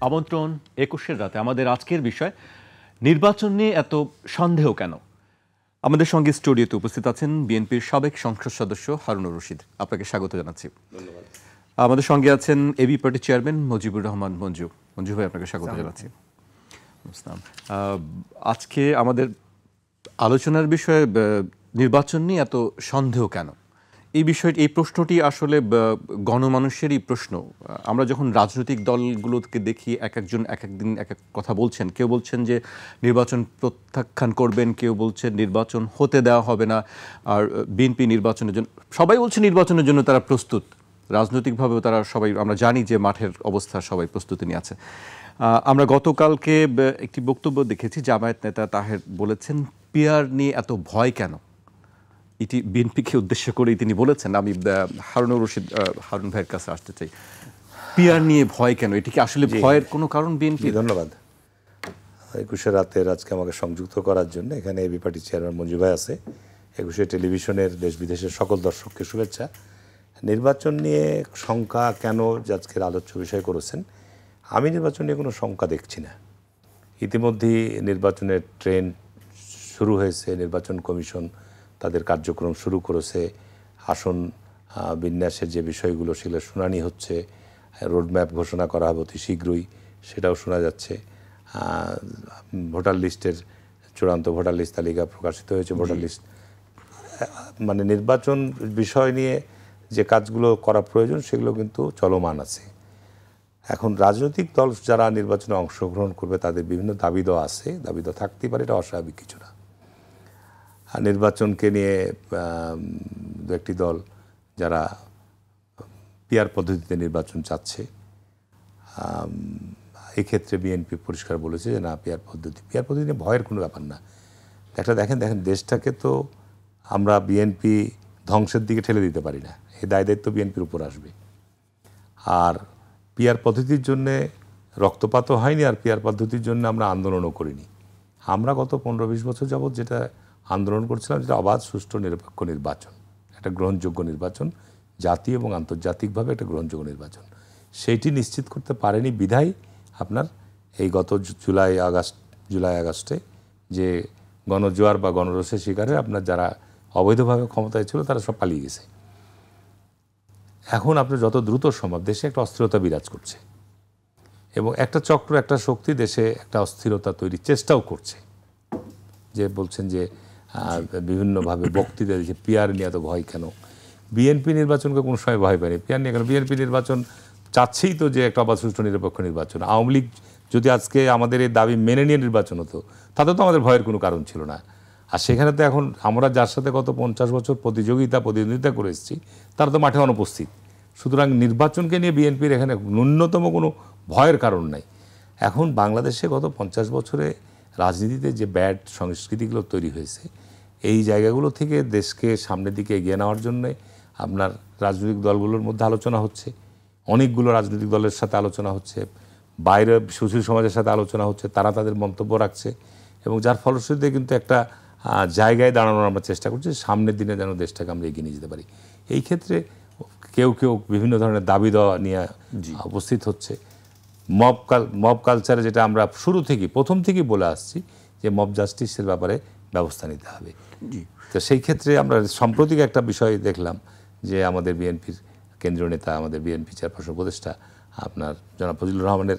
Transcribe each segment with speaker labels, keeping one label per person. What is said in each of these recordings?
Speaker 1: আমন্ত্রণ ২১-এর রাতে। আমাদের আজকের বিষয় নির্বাচন নিয়ে এত সন্দেহ কেন। আমাদের সঙ্গে স্টুডিওতে উপস্থিত আছেন বিএনপির সাবেক সংসদ সদস্য হারুনুর রশিদ। আপনাকে স্বাগত জানাচ্ছি।
Speaker 2: ধন্যবাদ।
Speaker 1: আমাদের সঙ্গে আছেন AB party chairman Mujibur Rahman Manju. Manju ভাই, আপনাকে স্বাগত জানাচ্ছি। আজকে আমাদের আলোচনার বিষয়ে নির্বাচন নিয়ে এত সন্দেহ কেন, এই বিষয়টি, এই প্রশ্নটি আসলে গণমানুষেরই প্রশ্ন। আমরা যখন রাজনৈতিক দলগুলোকে দেখি, এক একজন এক একদিন এক এক কথা বলছেন। কেউ বলছেন যে নির্বাচন প্রত্যাখ্যান করবেন, কেউ বলছেন নির্বাচন হতে দেওয়া হবে না, আর বিএনপি নির্বাচনের জন্য, সবাই বলছে নির্বাচনের জন্য তারা প্রস্তুত। রাজনৈতিকভাবেও তারা সবাই, আমরা জানি যে মাঠের অবস্থা, সবাই প্রস্তুতি নিয়ে আছে। আমরা গতকালকে একটি বক্তব্য দেখেছি, জামায়াত নেতা তাহের বলেছেন পিআর নিয়ে এত ভয় কেন। এটি বিএনপিকে উদ্দেশ্য করেই তিনি বলেছেন। আমি হারুনুর রশিদ, হারুন ভাইয়ের কাছে আসতে চাই। পিআর নিয়ে ভয় কেন, এটি কি আসলে ভয়ের কোনো কারণ বিএনপি?
Speaker 2: ধন্যবাদ ২১-এর রাতের আজকে আমাকে সংযুক্ত করার জন্য। এখানে এবি পার্টি চেয়ারম্যান মঞ্জু ভাই আছে, ২১-এ টেলিভিশনের দেশ বিদেশের সকল দর্শককে শুভেচ্ছা। নির্বাচন নিয়ে শঙ্কা কেন আজকের আলোচ্য বিষয় করেছেন, আমি নির্বাচন নিয়ে কোনো শঙ্কা দেখছি না। ইতিমধ্যেই নির্বাচনের ট্রেন্ড শুরু হয়েছে, নির্বাচন কমিশন তাদের কার্যক্রম শুরু করেছে, আসন বিন্যাসের যে বিষয়গুলো সেগুলো শুনানি হচ্ছে, রোডম্যাপ ঘোষণা করা হবে অতি শীঘ্রই, সেটাও শোনা যাচ্ছে। ভোটার লিস্টের চূড়ান্ত ভোটার লিস্ট তালিকা প্রকাশিত হয়েছে। ভোটার লিস্ট মানে নির্বাচন বিষয় নিয়ে যে কাজগুলো করা প্রয়োজন সেগুলো কিন্তু চলমান আছে। এখন রাজনৈতিক দল যারা নির্বাচনে অংশগ্রহণ করবে তাদের বিভিন্ন দাবি দেওয়া আছে, দাবি দেওয়া থাকতেই পারে, এটা অস্বাভাবিক কিছু না। আর নির্বাচনকে নিয়ে দু একটি দল যারা পিআর পদ্ধতিতে নির্বাচন চাচ্ছে, এক্ষেত্রে বিএনপি পরিষ্কার বলেছে যে না, পিআর পদ্ধতি নিয়ে ভয়ের কোনো ব্যাপার না। দেখেন দেশটাকে তো আমরা বিএনপি ধ্বংসের দিকে ঠেলে দিতে পারি না, এই দায়িত্ব বিএনপির উপর আসবে। আর পিআর পদ্ধতির জন্যে রক্তপাতও হয়নি, আর পিআর পদ্ধতির জন্য আমরা আন্দোলনও করিনি। আমরা গত 15-20 বছর যাবৎ যেটা আন্দোলন করছিলাম, যেটা অবাধ, সুষ্ঠু, নিরপেক্ষ নির্বাচন, একটা গ্রহণযোগ্য নির্বাচন, জাতীয় এবং আন্তর্জাতিকভাবে একটা গ্রহণযোগ্য নির্বাচন, সেইটি নিশ্চিত করতে পারেনি বিধায় আপনার এই গত জুলাই আগস্টে যে গণজোয়ার বা গণরোষের শিকারে আপনার যারা অবৈধভাবে ক্ষমতায় ছিল তারা সব পালিয়ে গেছে। এখন আপনার যত দ্রুত সম্ভব দেশে একটা অস্থিরতা বিরাজ করছে, এবং একটা চক্র, একটা শক্তি দেশে একটা অস্থিরতা তৈরির চেষ্টাও করছে। যে বলছেন যে বিভিন্নভাবে বক্তৃতা দিচ্ছে পিআর নিয়ে এত ভয় কেন। বিএনপি নির্বাচনকে কোনো সময় ভয় পায়নি, পিআর নিয়ে কেন। বিএনপি নির্বাচন চাচ্ছেই তো যে একটা অবাধ সুষ্ঠু নিরপেক্ষ নির্বাচন। আওয়ামী লীগ যদি আজকে আমাদের এই দাবি মেনে নিয়ে নির্বাচন হতো, তাতে তো আমাদের ভয়ের কোনো কারণ ছিল না। আর সেখানে তো এখন আমরা যার সাথে গত 50 বছর প্রতিদ্বন্দ্বিতা করে এসেছি, তারা তো মাঠে অনুপস্থিত। সুতরাং নির্বাচনকে নিয়ে বিএনপির এখানে ন্যূনতম কোনো ভয়ের কারণ নাই। এখন বাংলাদেশে গত 50 বছরে রাজনীতিতে যে ব্যাড সংস্কৃতিগুলো তৈরি হয়েছে, এই জায়গাগুলো থেকে দেশকে সামনের দিকে এগিয়ে নেওয়ার জন্যে আপনার রাজনৈতিক দলগুলোর মধ্যে আলোচনা হচ্ছে, অনেকগুলো রাজনৈতিক দলের সাথে আলোচনা হচ্ছে, বাইরে সুশীল সমাজের সাথে আলোচনা হচ্ছে, তারা তাদের মন্তব্য রাখছে, এবং যার ফলশ্রুতিতে কিন্তু একটা জায়গায় দাঁড়ানোর আমরা চেষ্টা করছি, সামনের দিনে যেন দেশটাকে আমরা এগিয়ে নিয়ে যেতে পারি। এই ক্ষেত্রে কেউ বিভিন্ন ধরনের দাবি দেওয়া নিয়ে উপস্থিত হচ্ছে। মব কালচারে যেটা আমরা প্রথম থেকেই বলে আসছি যে মব জাস্টিসের ব্যাপারে ব্যবস্থা নিতে হবে। তো সেই ক্ষেত্রে আমরা সাম্প্রতিক একটা বিষয় দেখলাম যে আমাদের বিএনপির কেন্দ্রীয় নেতা, আমাদের বিএনপি চেয়ারপারসন উপদেষ্টা আপনার জনাব ফজলুর রহমানের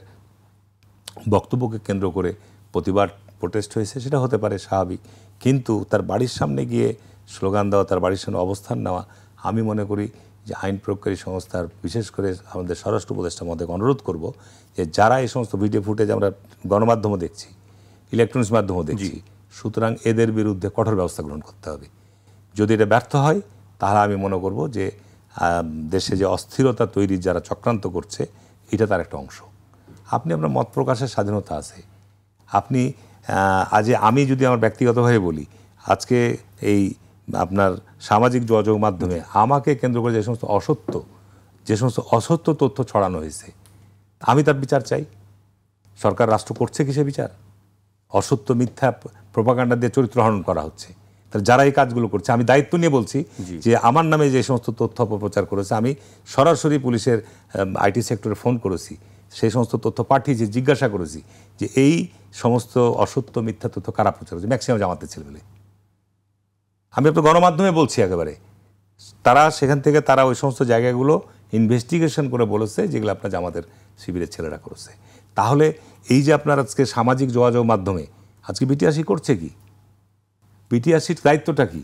Speaker 2: বক্তব্যকে কেন্দ্র করে প্রতিবাদ, প্রোটেস্ট হয়েছে। সেটা হতে পারে স্বাভাবিক, কিন্তু তার বাড়ির সামনে গিয়ে স্লোগান দেওয়া, তার বাড়ির সামনে অবস্থান নেওয়া, আমি মনে করি যে আইন প্রয়োগকারী সংস্থার, বিশেষ করে আমাদের স্বরাষ্ট্র উপদেষ্টার মধ্যে অনুরোধ করব যে যারা এই সমস্ত ভিডিও ফুটেজ আমরা গণমাধ্যমে দেখছি, ইলেকট্রনিক্স মাধ্যমেও দেখছি, সুতরাং এদের বিরুদ্ধে কঠোর ব্যবস্থা গ্রহণ করতে হবে। যদি এটা ব্যর্থ হয়, তাহলে আমি মনে করব যে দেশে যে অস্থিরতা তৈরির যারা চক্রান্ত করছে, এটা তার একটা অংশ। আপনার মত প্রকাশের স্বাধীনতা আছে। আমি যদি আমার ব্যক্তিগতভাবে বলি, আজকে এই আপনার সামাজিক যোগাযোগ মাধ্যমে আমাকে কেন্দ্র করে যে সমস্ত অসত্য তথ্য ছড়ানো হয়েছে, আমি তার বিচার চাই। সরকার, রাষ্ট্র করছে কি সে বিচার? অসত্য, মিথ্যা প্রোপাগান্ডা দিয়ে চরিত্র হরণ করা হচ্ছে। তাহলে যারা এই কাজগুলো করছে, আমি দায়িত্ব নিয়ে বলছি যে আমার নামে যে সমস্ত তথ্য অপপ্রচার করেছে, আমি সরাসরি পুলিশের আইটি সেক্টরে ফোন করেছি, সেই সমস্ত তথ্য পাঠিয়েছি, জিজ্ঞাসা করেছি যে এই সমস্ত অসত্য মিথ্যা তথ্য কারা প্রচার করছে, ম্যাক্সিমাম জামাতের ছেলেমেলে। আমি আপনার গণমাধ্যমে বলছি একেবারে, তারা সেখান থেকে তারা ওই সমস্ত জায়গাগুলো ইনভেস্টিগেশন করে বলেছে যেগুলো আপনার জামাতের শিবিরের ছেলেরা করেছে। তাহলে এই যে আপনার আজকে সামাজিক যোগাযোগ মাধ্যমে আজকে বিটিআরসি করছে কি, বিটিআরসির দায়িত্বটা কি?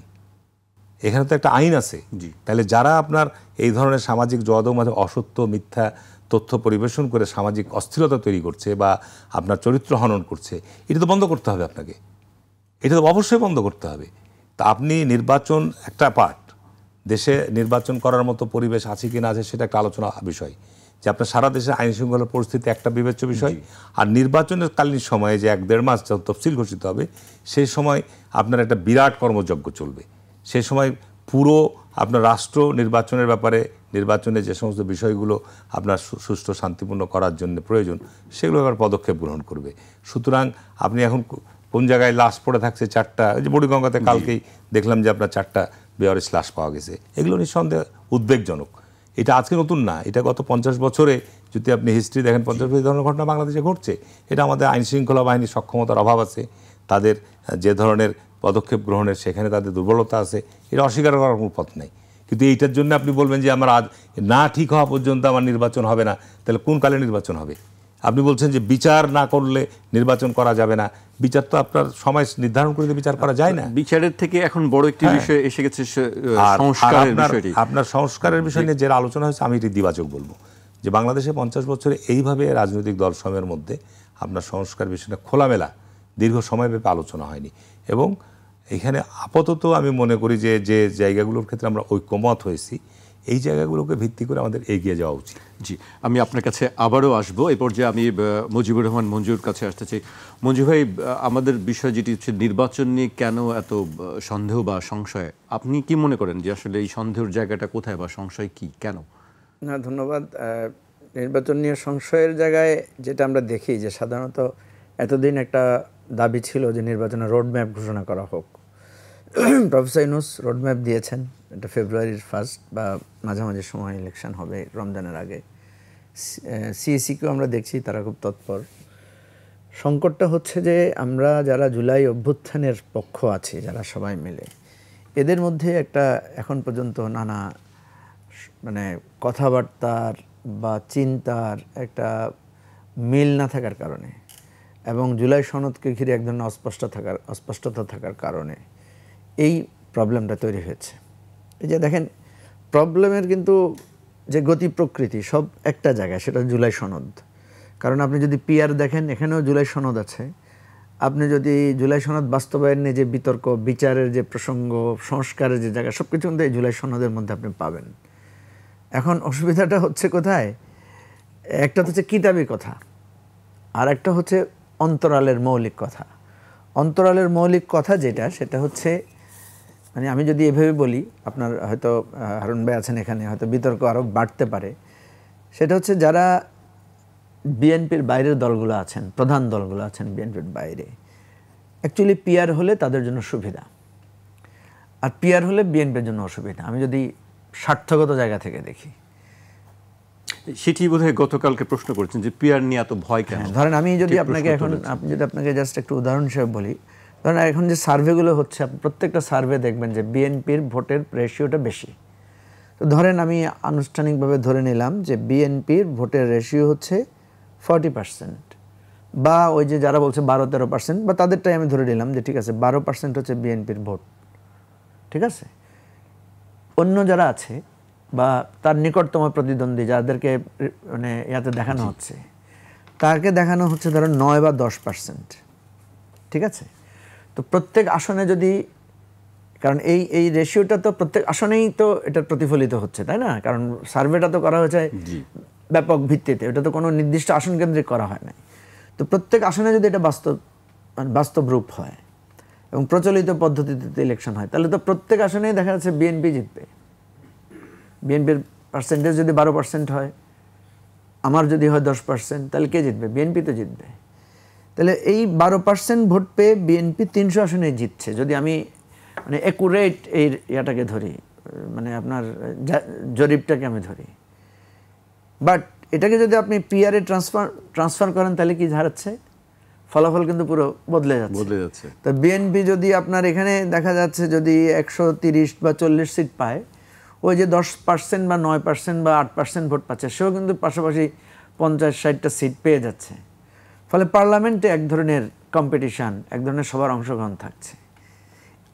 Speaker 2: এখানে তো একটা আইন আছে। তাহলে যারা আপনার এই ধরনের সামাজিক যোগাযোগ মাধ্যমে অসত্য মিথ্যা তথ্য পরিবেশন করে সামাজিক অস্থিরতা তৈরি করছে বা আপনার চরিত্র হনন করছে, এটা তো বন্ধ করতে হবে আপনাকে, এটা তো অবশ্যই বন্ধ করতে হবে। তা আপনি নির্বাচন একটা পার্ট, দেশে নির্বাচন করার মতো পরিবেশ আছে কি না আছে সেটা একটা আলোচনা বিষয়, যে আপনার সারা দেশে আইন শৃঙ্খলার পরিস্থিতি একটা বিবেচ্য বিষয়। আর নির্বাচনের কালীন সময়ে যে 1-1.5 মাস যখন তফসিল ঘোষিত হবে সেই সময় আপনার একটা বিরাট কর্মযজ্ঞ চলবে। সেই সময় পুরো আপনার রাষ্ট্র নির্বাচনের ব্যাপারে, নির্বাচনে যে সমস্ত বিষয়গুলো আপনার সুষ্ঠু শান্তিপূর্ণ করার জন্য প্রয়োজন সেগুলো ব্যাপারে পদক্ষেপ গ্রহণ করবে। সুতরাং আপনি এখন কোন জায়গায় লাশ পড়ে থাকছে 4টা, ওই যে বুড়িগঙ্গাতে কালকেই দেখলাম যে আপনার 4টা বেওয়ারিশ লাশ পাওয়া গেছে, এগুলো নিঃসন্দেহে উদ্বেগজনক। এটা আজকে নতুন না, এটা গত 50 বছরে যদি আপনি হিস্ট্রি দেখেন 50 বছর ধরনের ঘটনা বাংলাদেশে ঘটছে। এটা আমাদের আইন শৃঙ্খলা বাহিনীর সক্ষমতার অভাব আছে, তাদের যে ধরনের পদক্ষেপ গ্রহণের সেখানে তাদের দুর্বলতা আছে, এটা অস্বীকার করার কোনো পথ নেই। কিন্তু এইটার জন্য আপনি বলবেন যে আমার আজ না ঠিক হওয়া পর্যন্ত আমার নির্বাচন হবে না, তাহলে কোন কালে নির্বাচন হবে? আপনি বলছেন যে বিচার না করলে নির্বাচন করা যাবে না, বিচার তো আপনার সময় নির্ধারণ করে বিচার করা যায় না।
Speaker 1: বিচারের থেকে এখন বড় একটি বিষয় এসে গেছে সংস্কারের বিষয়টি।
Speaker 2: আপনার সংস্কারের বিষয় নিয়ে যে আলোচনা হয়েছে আমি এটি দিবাচক বলবো যে বাংলাদেশে 50 বছরে এইভাবে রাজনৈতিক দল সময়ের মধ্যে আপনার সংস্কার বিষয়টা খোলামেলা দীর্ঘ সময়ব্যাপী আলোচনা হয়নি। এবং এখানে আপাতত আমি মনে করি যে যে জায়গাগুলোর ক্ষেত্রে আমরা ঐক্যমত হয়েছি এই জায়গাগুলোকে ভিত্তি করে আমাদের এগিয়ে যাওয়া উচিত।
Speaker 1: জি, আমি আপনার কাছে আবারও আসবো। এই পর্যায়ে আমি মুজিবুর রহমান মঞ্জুর কাছে আসতে চাই। মঞ্জু ভাই, আমাদের বিষয় যেটি হচ্ছে নির্বাচন নিয়ে কেন এত সন্দেহ বা সংশয়, আপনি কি মনে করেন যে আসলে এই সন্দেহের জায়গাটা কোথায় বা সংশয় কি, কেন?
Speaker 3: না, ধন্যবাদ। নির্বাচন নিয়ে সংশয়ের জায়গায় যেটা আমরা দেখি যে সাধারণত এতদিন একটা দাবি ছিল যে নির্বাচনের রোডম্যাপ ঘোষণা করা হোক। প্রফেসর ইউনূস রোডম্যাপ দিয়েছেন, এটা ফেব্রুয়ারির 1 বা মাঝামাঝি সময় ইলেকশন হবে রমজানের আগে। সিএসিকেও আমরা দেখছি তারা খুব তৎপর। সংকটটা হচ্ছে যে আমরা যারা জুলাই অভ্যুত্থানের পক্ষ আছি, যারা সবাই মিলে, এদের মধ্যে একটা এখন পর্যন্ত নানা মানে কথাবার্তার বা চিন্তার একটা মিল না থাকার কারণে এবং জুলাই সনদকে ঘিরে এক ধরনের অস্পষ্টতা থাকার কারণে এই প্রবলেমটা তৈরি হয়েছে। এই যে দেখেন, প্রবলেমের কিন্তু যে গতি প্রকৃতি সব একটা জায়গায়, সেটা জুলাই সনদ। কারণ আপনি যদি পিআর দেখেন, এখানেও জুলাই সনদ আছে। আপনি যদি জুলাই সনদ বাস্তবায়ন নিয়ে যে বিতর্ক, বিচারের যে প্রসঙ্গ, সংস্কারের যে জায়গা, সব কিছু কিন্তু এই জুলাই সনদের মধ্যে আপনি পাবেন। এখন অসুবিধাটা হচ্ছে কোথায়? একটা হচ্ছে কিতাবি কথা, আর একটা হচ্ছে অন্তরালের মৌলিক কথা। অন্তরালের মৌলিক কথা যেটা, সেটা হচ্ছে মানে আমি যদি এভাবে বলি, আপনার হয়তো হারুন ভাই আছেন এখানে, হয়তো বিতর্ক আরও বাড়তে পারে। সেটা হচ্ছে যারা বিএনপির বাইরের দলগুলো আছেন, প্রধান দলগুলো আছেন বিএনপির বাইরে, অ্যাকচুয়ালি পিআর হলে তাদের জন্য সুবিধা, আর পিআর হলে বিএনপির জন্য অসুবিধা। আমি যদি স্বার্থগত জায়গা থেকে দেখি,
Speaker 1: সেটি বোধহয় গতকালকে প্রশ্ন করেছেন যে পিআর নিয়ে এত ভয় কেন।
Speaker 3: ধরেন আমি যদি আপনাকে এখন আপনাকে জাস্ট একটু উদাহরণ হিসেবে বলি, ধরেন এখন যে সার্ভেগুলো হচ্ছে, প্রত্যেকটা সার্ভে দেখবেন যে বিএনপির ভোটের রেশিওটা বেশি। তো ধরেন আমি আনুষ্ঠানিকভাবে ধরে নিলাম যে বিএনপির ভোটের রেশিও হচ্ছে 40%, বা ওই যে যারা বলছে 12-13%, বা তাদেরটাই আমি ধরে নিলাম যে ঠিক আছে 12% হচ্ছে বিএনপির ভোট, ঠিক আছে। অন্য যারা আছে বা তার নিকটতম প্রতিদ্বন্দ্বী যাদেরকে মানে ইয়াতে দেখানো হচ্ছে, তাকে দেখানো হচ্ছে ধরেন 9 বা 10%, ঠিক আছে। তো প্রত্যেক আসনে যদি, কারণ এই রেশিওটা তো প্রত্যেক আসনেই তো এটা প্রতিফলিত হচ্ছে, তাই না? কারণ সার্ভেটা তো করা হয়েছে ব্যাপক ভিত্তিতে, এটা তো কোনো নির্দিষ্ট আসন কেন্দ্রিক করা হয় না। তো প্রত্যেক আসনে যদি এটা বাস্তব রূপ হয় এবং প্রচলিত পদ্ধতিতে ইলেকশন হয়, তাহলে তো প্রত্যেক আসনেই দেখা যাচ্ছে বিএনপি জিতবে। বিএনপির পার্সেন্টেজ যদি 12% হয়, আমার যদি হয় 10%, তাহলে কে জিতবে? বিএনপি তো জিতবে। তাহলে এই 12% ভোট পেয়ে বিএনপি 300 আসনে জিতছে, যদি আমি মানে অ্যাকুরেট এই ইয়াটাকে ধরি, মানে আপনার জরিপটাকে আমি ধরি। বাট এটাকে যদি আপনি পিআরে ট্রান্সফার করেন তাহলে কি হারাচ্ছে? ফলাফল কিন্তু পুরো বদলে যাচ্ছে। তো বিএনপি যদি আপনার এখানে দেখা যাচ্ছে যদি 130 বা 40 সিট পায়, ওই যে 10% বা 9% বা 8% ভোট পাচ্ছে, সেও কিন্তু পাশাপাশি 50-60টা সিট পেয়ে যাচ্ছে। ফলে পার্লামেন্টে এক ধরনের কম্পিটিশান, এক ধরনের সবার অংশগ্রহণ থাকছে।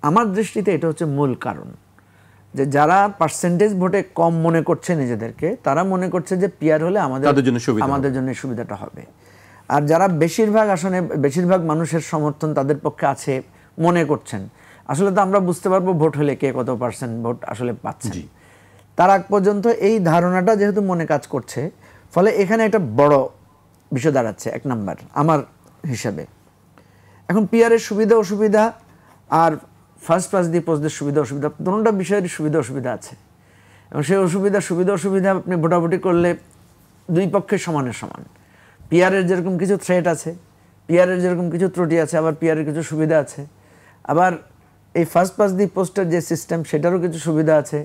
Speaker 3: আমার দৃষ্টিতে এটা হচ্ছে মূল কারণ, যে যারা পার্সেন্টেজ ভোটে কম মনে করছে নিজেদেরকে, তারা মনে করছে যে পিআর হলে আমাদের জন্য সুবিধাটা হবে। আর যারা বেশিরভাগ আসনে বেশিরভাগ মানুষের সমর্থন তাদের পক্ষে আছে মনে করছেন, আসলে তো আমরা বুঝতে পারবো ভোট হলে কে কত পার্সেন্ট ভোট আসলে পাচ্ছে। তার আগ পর্যন্ত এই ধারণাটা যেহেতু মনে কাজ করছে, ফলে এখানে একটা বড় বিষয় দাঁড়াচ্ছে 1 নাম্বার আমার হিসাবে। এখন পিআরের সুবিধা অসুবিধা আর ফার্স্ট পাস দি পোস্টদের সুবিধা অসুবিধা, দুটোটা বিষয়ের সুবিধা অসুবিধা আছে। এবং সেই সুবিধা অসুবিধা আপনি ভোটাভুটি করলে দুই পক্ষের সমানের সমান। পিআরের যেরকম কিছু থ্রেট আছে, পিআরের যেরকম কিছু ত্রুটি আছে, আবার পিআরের কিছু সুবিধা আছে। আবার এই ফার্স্ট পাস দি পোস্টের যে সিস্টেম, সেটারও কিছু সুবিধা আছে।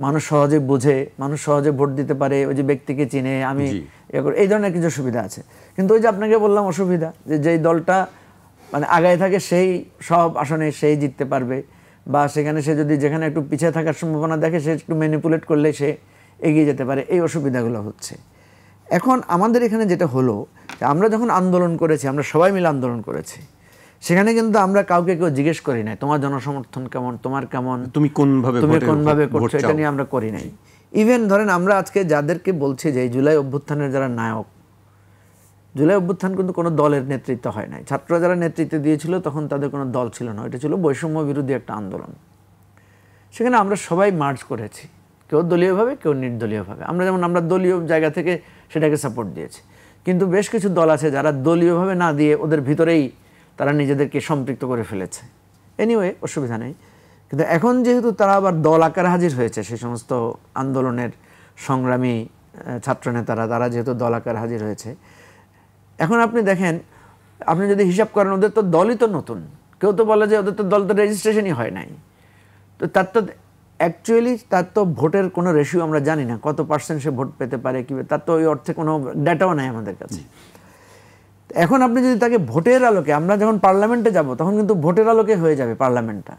Speaker 3: মানুষ সহজে বোঝে, মানুষ সহজে ভোট দিতে পারে, ওই যে ব্যক্তিকে চিনে, আমি এই ধরনের কিছু সুবিধা আছে। কিন্তু ওই যে আপনাকে বললাম অসুবিধা, যে যেই দলটা মানে আগায় থাকে সেই সব আসনে সেই জিততে পারবে, বা সেখানে সে যদি যেখানে একটু পিছিয়ে থাকার সম্ভাবনা দেখে, সে একটু ম্যানিপুলেট করলে সে এগিয়ে যেতে পারে। এই অসুবিধাগুলো হচ্ছে। এখন আমাদের এখানে যেটা হলো, আমরা যখন আন্দোলন করেছি, আমরা সবাই মিলে আন্দোলন করেছি, সেখানে কিন্তু আমরা কাউকে কেউ জিজ্ঞেস করি নাই তোমার জনসমর্থন কেমন, তোমার কেমন, তুমি কোনভাবে করছো, এটা নিয়ে আমরা করি নাই। ইভেন ধরেন আমরা আজকে যাদেরকে বলছি যে জুলাই অভ্যুত্থানের যারা নায়ক, জুলাই অভ্যুত্থান কিন্তু কোনো দলের নেতৃত্ব হয় নাই। ছাত্ররা যারা নেতৃত্ব দিয়েছিল তখন তাদের কোনো দল ছিল না, এটা ছিল বৈষম্য বিরোধী একটা আন্দোলন। সেখানে আমরা সবাই মার্চ করেছি, কেউ দলীয়ভাবে, কেউ নির্দলীয়ভাবে। আমরা দলীয় জায়গা থেকে সেটাকে সাপোর্ট দিয়েছি। কিন্তু বেশ কিছু দল আছে যারা দলীয়ভাবে না দিয়ে ওদের ভিতরেই তারা নিজেদেরকে সম্পৃক্ত করে ফেলেছে। এনিওয়ে, অসুবিধা নেই। কিন্তু এখন যেহেতু তারা আবার দল আকারে হাজির হয়েছে, সেই সমস্ত আন্দোলনের সংগ্রামী ছাত্রনেতারা, তারা যেহেতু দল আকারে হাজির হয়েছে, এখন আপনি দেখেন, আপনি যদি হিসাব করেন, ওদের তো দলই তো নতুন। কেউ তো বলে যে ওদের তো দল তো রেজিস্ট্রেশনই হয় নাই। তো তার তো অ্যাকচুয়ালি তার তো ভোটের কোনো রেশিও আমরা জানি না, কত পার্সেন্ট সে ভোট পেতে পারে, কি তার তো ওই অর্থে কোনো ডাটাও নাই আমাদের কাছে। এখন আপনি যদি তাকে ভোটের আলোকে, আমরা যখন পার্লামেন্টে যাব তখন কিন্তু ভোটের আলোকে হয়ে যাবে পার্লামেন্টটা।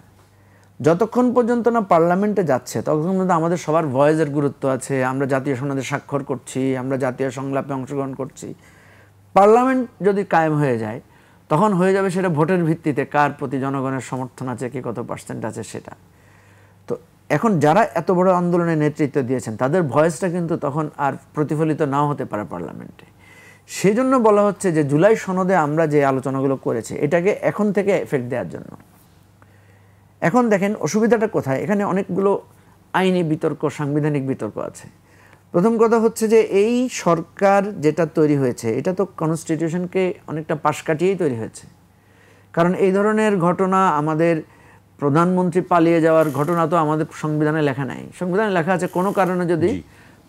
Speaker 3: যতক্ষণ পর্যন্ত না পার্লামেন্টে যাচ্ছে ততক্ষণ পর্যন্ত আমাদের সবার ভয়েসের গুরুত্ব আছে। আমরা জাতীয় সনদে স্বাক্ষর করছি, আমরা জাতীয় সংলাপে অংশগ্রহণ করছি। পার্লামেন্ট যদি কায়েম হয়ে যায়, তখন হয়ে যাবে সেটা ভোটের ভিত্তিতে কার প্রতি জনগণের সমর্থন আছে, কে কত পার্সেন্ট আছে সেটা। তো এখন যারা এত বড় আন্দোলনের নেতৃত্ব দিয়েছেন, তাদের ভয়েসটা কিন্তু তখন আর প্রতিফলিত নাও হতে পারে পার্লামেন্টে। সেই জন্য বলা হচ্ছে যে জুলাই সনদে আমরা যে আলোচনাগুলো করেছি, এটাকে এখন থেকে এফেক্ট দেওয়ার জন্য। এখন দেখেন অসুবিধাটা কোথায়, এখানে অনেকগুলো আইনি বিতর্ক, সাংবিধানিক বিতর্ক আছে। প্রথম কথা হচ্ছে যে এই সরকার যেটা তৈরি হয়েছে, এটা তো কনস্টিটিউশনকে অনেকটা পাশ কাটিয়েই তৈরি হয়েছে। কারণ এই ধরনের ঘটনা, আমাদের প্রধানমন্ত্রী পালিয়ে যাওয়ার ঘটনা তো আমাদের সংবিধানে লেখা নাই। সংবিধানে লেখা আছে কোনো কারণে যদি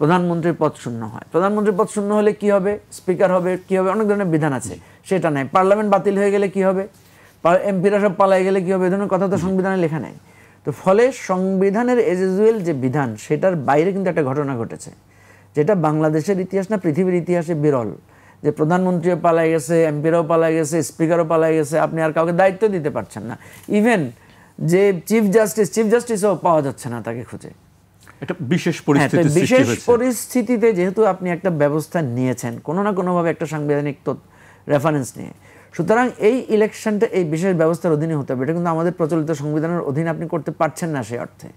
Speaker 3: প্রধানমন্ত্রীর পদ শূন্য হয়, প্রধানমন্ত্রীর পদ শূন্য হলে কি হবে, স্পিকার হবে, কি হবে, অনেক ধরনের বিধান আছে। সেটা নাই। পার্লামেন্ট বাতিল হয়ে গেলে কি হবে, এমপিরা সব পালাই গেলে কি হবে, এই ধরনের কথা তো সংবিধানে লেখা নাই। তো ফলে সংবিধানের এজ ইউজুয়াল যে বিধান, সেটার বাইরে কিন্তু একটা ঘটনা ঘটেছে, যেটা বাংলাদেশের ইতিহাস না পৃথিবীর ইতিহাসে বিরল। যে প্রধানমন্ত্রীও পালাই গেছে, এমপিরাও পালাই গেছে, স্পিকারও পালাই গেছে, আপনি আর কাউকে দায়িত্ব দিতে পারছেন না। ইভেন যে চিফ জাস্টিসও পাওয়া যাচ্ছে না তাকে খুঁজে।
Speaker 1: এটা বিশেষ
Speaker 3: পরিস্থিতিতে যেহেতু আপনি একটা ব্যবস্থা নিয়েছেন কোনো না কোনোভাবে একটা সাংবিধানিক রেফারেন্স নিয়ে, সুতরাং এই ইলেকশনটা এই বিশেষ ব্যবস্থার অধীনে হতে হবে। এটা কিন্তু আমাদের প্রচলিত সংবিধানের অধীনে আপনি করতে পারছেন না সেই অর্থে।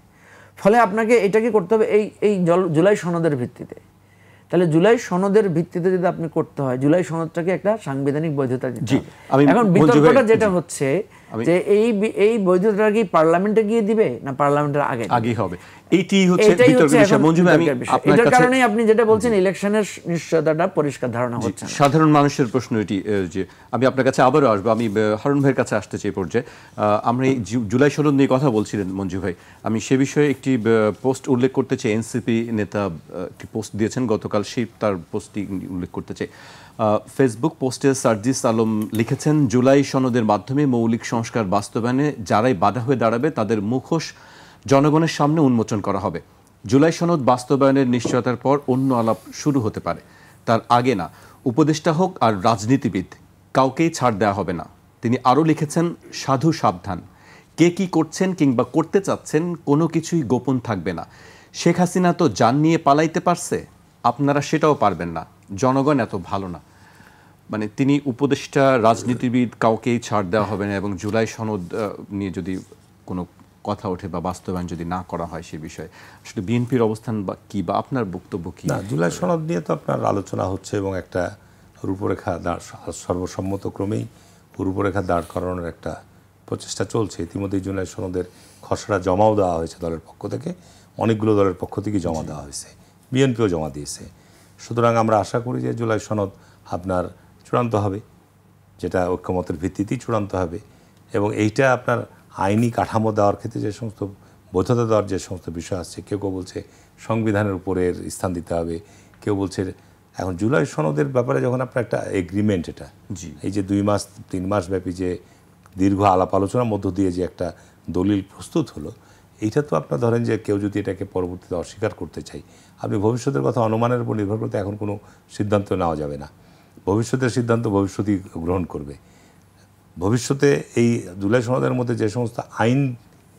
Speaker 3: ফলে আপনাকে এটাকে করতে হবে এই জুলাই সনদের ভিত্তিতে। তাহলে জুলাই সনদের ভিত্তিতে যদি আপনি করতে হয়, জুলাই সনদটাকে একটা সাংবিধানিক বৈধতা দিতে হবে। এখন বিতর্কটা যেটা হচ্ছে যে এই বৈধতাটা কি পার্লামেন্টে গিয়ে দিবে না পার্লামেন্টের আগে হবে, এইটাই হচ্ছে বিতর্কের বিষয়। মঞ্জু ভাই, এটার কারণেই আপনি যেটা বলছেন ইলেকশনের নিশ্চয়তাটা পরিষ্কার ধারণা হচ্ছে না।
Speaker 1: সাধারণ মানুষের প্রশ্ন এটি, যে আমি আপনার কাছে আবারও আসবো, আমি হারুন ভাইয়ের কাছে আসতে চাই পর্যায়ে। আমরা এই জুলাই সনদ নিয়ে কথা বলছিলেন মঞ্জু ভাই, আমি সে বিষয়ে একটি পোস্ট উল্লেখ করতে চাই। এনসিপি নেতা একটি পোস্ট দিয়েছেন গতকাল, সেই তার পোস্টটি উল্লেখ করতে চাই। ফেসবুক পোস্টে সার্জিস আলম লিখেছেন, জুলাই সনদের মাধ্যমে মৌলিক সংস্কার বাস্তবায়নে যারাই বাধা হয়ে দাঁড়াবে তাদের মুখোশ জনগণের সামনে উন্মোচন করা হবে। জুলাই সনদ বাস্তবায়নের নিশ্চয়তার পর অন্য আলাপ শুরু হতে পারে। তার আগে না, উপদেষ্টা হোক আর রাজনীতিবিদ, কাউকেই ছাড় দেওয়া হবে না। তিনি আরও লিখেছেন, সাধু সাবধান, কে কি করছেন কিংবা করতে চাচ্ছেন কোনো কিছুই গোপন থাকবে না। শেখ হাসিনা তো জান নিয়ে পালাইতে পারছে, আপনারা সেটাও পারবেন না, জনগণ এত ভালো না। মানে তিনি উপদেষ্টা, রাজনীতিবিদ, কাউকেই ছাড় দেওয়া হবে না, এবং জুলাই সনদ নিয়ে যদি কোনো কথা ওঠে বা বাস্তবায়ন যদি না করা হয় সে বিষয়ে আসলে বিএনপির অবস্থান বা কি, বা আপনার বক্তব্য কি?
Speaker 2: না, জুলাই সনদ নিয়ে তো আপনার আলোচনা হচ্ছে এবং একটা রূপরেখা সর্বসম্মতক্রমেই রূপরেখা দাঁড় করানোর একটা প্রচেষ্টা চলছে। ইতিমধ্যেই জুলাই সনদের খসড়া জমাও দেওয়া হয়েছে দলের পক্ষ থেকে, অনেকগুলো দলের পক্ষ থেকে জমা দেওয়া হয়েছে, বিএনপিও জমা দিয়েছে। সুতরাং আমরা আশা করি যে জুলাই সনদ আপনার চূড়ান্ত হবে, যেটা ঐক্যমতের ভিত্তিতেই চূড়ান্ত হবে, এবং এইটা আপনার আইনি কাঠামো দেওয়ার ক্ষেত্রে যে সমস্ত বৈধতা দেওয়ার যে সমস্ত বিষয় আসছে, কেউ কেউ বলছে সংবিধানের উপরের স্থান দিতে হবে, কেউ বলছে এখন জুলাই সনদের ব্যাপারে যখন আপনার একটা এগ্রিমেন্ট, এটা এই যে 2 মাস 3 মাস ব্যাপী যে দীর্ঘ আলাপ আলোচনার মধ্য দিয়ে যে একটা দলিল প্রস্তুত হলো, এইটা তো আপনার ধরেন যে কেউ যদি এটাকে পরবর্তীতে অস্বীকার করতে চাই, আপনি ভবিষ্যতের কথা অনুমানের উপর নির্ভর করতে এখন কোনো সিদ্ধান্ত নেওয়া যাবে না। ভবিষ্যতের সিদ্ধান্ত ভবিষ্যতই গ্রহণ করবে। ভবিষ্যতে এই জুলাই সনদের মধ্যে যে সমস্ত আইন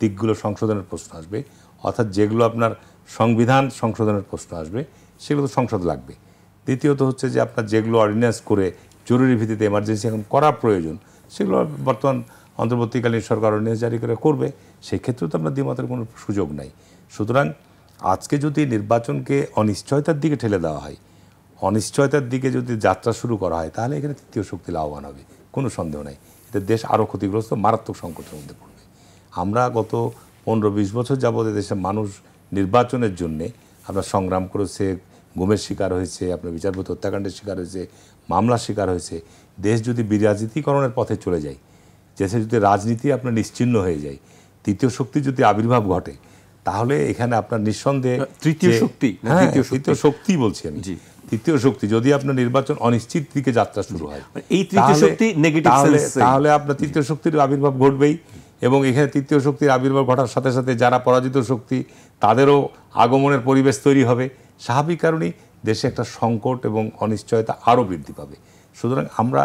Speaker 2: দিকগুলো সংশোধনের প্রশ্ন আসবে, অর্থাৎ যেগুলো আপনার সংবিধান সংশোধনের প্রশ্ন আসবে, সেগুলো তো সংসদ লাগবে। দ্বিতীয়ত হচ্ছে যে আপনার যেগুলো অর্ডিন্যান্স করে জরুরি ভিত্তিতে এমার্জেন্সি এখন করা প্রয়োজন, সেগুলো বর্তমান অন্তর্বর্তীকালীন সরকার অর্ডিন্যান্স জারি করে করবে, সেক্ষেত্রেও তো আপনার দ্বিমতের কোনো সুযোগ নাই। সুতরাং আজকে যদি নির্বাচনকে অনিশ্চয়তার দিকে ঠেলে দেওয়া হয়, অনিশ্চয়তার দিকে যদি যাত্রা শুরু করা হয়, তাহলে এখানে তৃতীয় শক্তি লাভবান হবে, কোনো সন্দেহ নাই। এতে দেশ আরও ক্ষতিগ্রস্ত, মারাত্মক সংকটের মধ্যে পড়বে। আমরা গত 15-20 বছর যাবত দেশের মানুষ নির্বাচনের জন্যে আপনার সংগ্রাম করেছে, গুমের শিকার হয়েছে, আপনার বিচারপতি হত্যাকাণ্ডের শিকার হয়েছে, মামলার শিকার হয়েছে। দেশ যদি বিরাজনীতিকরণের পথে চলে যায়, দেশে যদি রাজনীতি আপনার নিশ্চিহ্ন হয়ে যায়, তৃতীয় শক্তি যদি আবির্ভাব ঘটে, তাহলে এখানে আপনার নিঃসন্দেহে
Speaker 1: তৃতীয় শক্তি,
Speaker 2: তৃতীয় শক্তি বলছি আমি, তৃতীয় শক্তি যদি আপনার নির্বাচন অনিশ্চিত দিকে যাত্রা শুরু হয়,
Speaker 1: এই তৃতীয় শক্তি নেগেটিভ সেন্স,
Speaker 2: তাহলে আপনার তৃতীয় শক্তির আবির্ভাব ঘটবেই। এবং এখানে তৃতীয় শক্তির আবির্ভাব ঘটার সাথে সাথে যারা পরাজিত শক্তি, তাদেরও আগমনের পরিবেশ তৈরি হবে। স্বাভাবিক কারণেই দেশে একটা সংকট এবং অনিশ্চয়তা আরও বৃদ্ধি পাবে। সুতরাং আমরা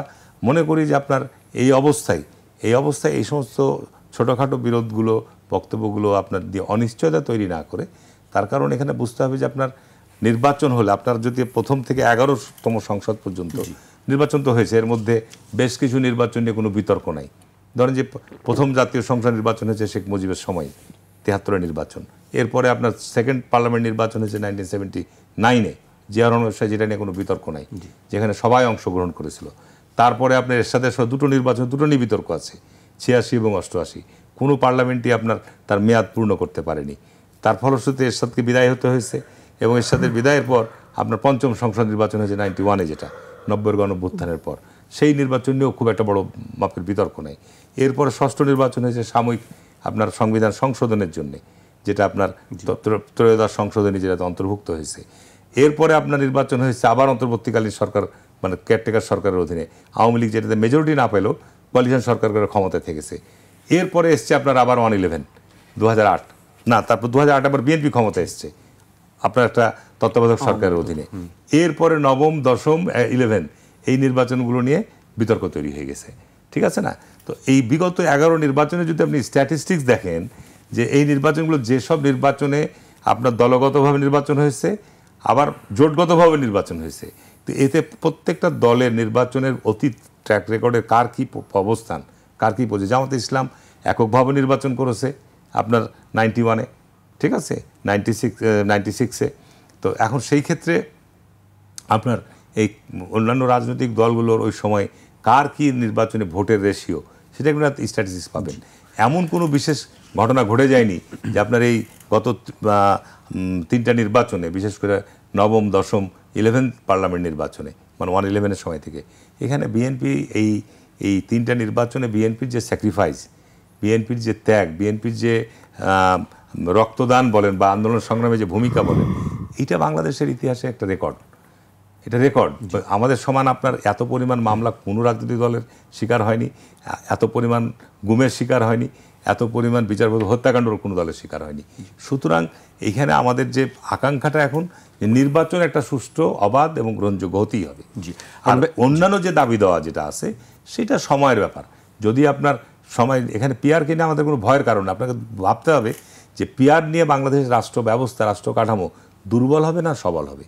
Speaker 2: মনে করি যে আপনার এই অবস্থায় এই সমস্ত ছোটোখাটো বিরোধগুলো, বক্তব্যগুলো আপনার দিয়ে অনিশ্চয়তা তৈরি না করে, তার কারণ এখানে বুঝতে হবে যে আপনার নির্বাচন হলে আপনার যদি প্রথম থেকে 11তম সংসদ পর্যন্ত নির্বাচন তো হয়েছে, এর মধ্যে বেশ কিছু নির্বাচন নিয়ে কোনো বিতর্ক নাই। ধরেন যে প্রথম জাতীয় সংসদ নির্বাচন হয়েছে শেখ মুজিবের সময়, 73-এর নির্বাচন। এরপরে আপনার সেকেন্ড পার্লামেন্ট নির্বাচন হয়েছে 1979-এ, জিয়া রহমান সাহেব, যেটা নিয়ে কোনো বিতর্ক নাই, যেখানে সবাই অংশগ্রহণ করেছিল। তারপরে আপনার এরশাদের দুটো নির্বাচন, দুটো নিয়ে বিতর্ক আছে, 86 এবং 88। কোনো পার্লামেন্টই আপনার তার মেয়াদ পূর্ণ করতে পারেনি। তার ফলশ্রুতিতে এরশাদকে বিদায় হতে হয়েছে, এবং এরশাদের বিদায়ের পর আপনার পঞ্চম সংসদ নির্বাচন হয়েছে 91-এ, যেটা 90-এর গণঅভ্যুত্থানের পর। সেই নির্বাচন নিয়েও খুব একটা বড় মাপের বিতর্ক নেই। এরপরে ষষ্ঠ নির্বাচন হয়েছে সাময়িক আপনার সংবিধান সংশোধনের জন্যে, যেটা আপনার ত্রয়োদশ সংশোধনী, যেটাতে অন্তর্ভুক্ত হয়েছে। এরপরে আপনার নির্বাচন হয়েছে আবার অন্তর্বর্তীকালীন সরকার, মানে কেয়ারটেকার সরকারের অধীনে আওয়ামী লীগ, যেটাতে মেজরিটি না পেলেও কোয়ালিশন সরকার করে ক্ষমতায় থেকেছে। এরপরে এসছে আপনার আবার 111 2008, না তারপর 2008 আবার বিএনপি ক্ষমতা এসছে আপনার একটা তত্ত্বাবধায়ক সরকারের অধীনে। এরপরে নবম, দশম, 11 এই নির্বাচনগুলো নিয়ে বিতর্ক তৈরি হয়ে গেছে, ঠিক আছে না? তো এই বিগত 11 নির্বাচনে যদি আপনি স্ট্যাটিস্টিক্স দেখেন, যে এই নির্বাচনগুলো, যেসব নির্বাচনে আপনার দলগতভাবে নির্বাচন হয়েছে, আবার জোটগতভাবে নির্বাচন হয়েছে, তো এতে প্রত্যেকটা দলের নির্বাচনের অতীত ট্র্যাক রেকর্ডের কার কী অবস্থান, কার কী পৌঁছে। জামাতে ইসলাম এককভাবে নির্বাচন করেছে আপনার 91-এ, ঠিক আছে, 96-এ। তো এখন সেই ক্ষেত্রে আপনার এই অন্যান্য রাজনৈতিক দলগুলোর ওই সময় কার কী নির্বাচনে ভোটের রেশিও, সেটা একটু স্ট্যাটিস্টিক্স পাবেন। এমন কোনো বিশেষ ঘটনা ঘটে যায়নি যে আপনার এই গত 3টা নির্বাচনে, বিশেষ করে নবম, দশম, 11 পার্লামেন্ট নির্বাচনে, মানে 111-এর সময় থেকে এখানে বিএনপি এই 3টা নির্বাচনে বিএনপির যে স্যাক্রিফাইস, বিএনপির যে ত্যাগ, বিএনপির যে রক্তদান বলেন বা আন্দোলন সংগ্রামে যে ভূমিকা বলেন, এটা বাংলাদেশের ইতিহাসে একটা রেকর্ড। এটা রেকর্ড। আমাদের সমান আপনার এত পরিমাণ মামলা কোনো রাজনৈতিক দলের শিকার হয়নি, এত পরিমাণ গুমের শিকার হয়নি, এত পরিমাণ বিচার হত্যাকাণ্ডর কোনো দলের শিকার হয়নি। সুতরাং এইখানে আমাদের যে আকাঙ্ক্ষাটা এখন যে নির্বাচন একটা সুষ্ঠু, অবাধ এবং গ্রহণযোগ্য হতেই হবে। আর অন্যান্য যে দাবি দেওয়া যেটা আছে সেটা সময়ের ব্যাপার। যদি আপনার সময়, এখানে পিআরকে নিয়ে আমাদের কোনো ভয়ের কারণ না। আপনাকে ভাবতে হবে যে পিআর নিয়ে বাংলাদেশের রাষ্ট্র ব্যবস্থা, রাষ্ট্র কাঠামো দুর্বল হবে না সবল হবে।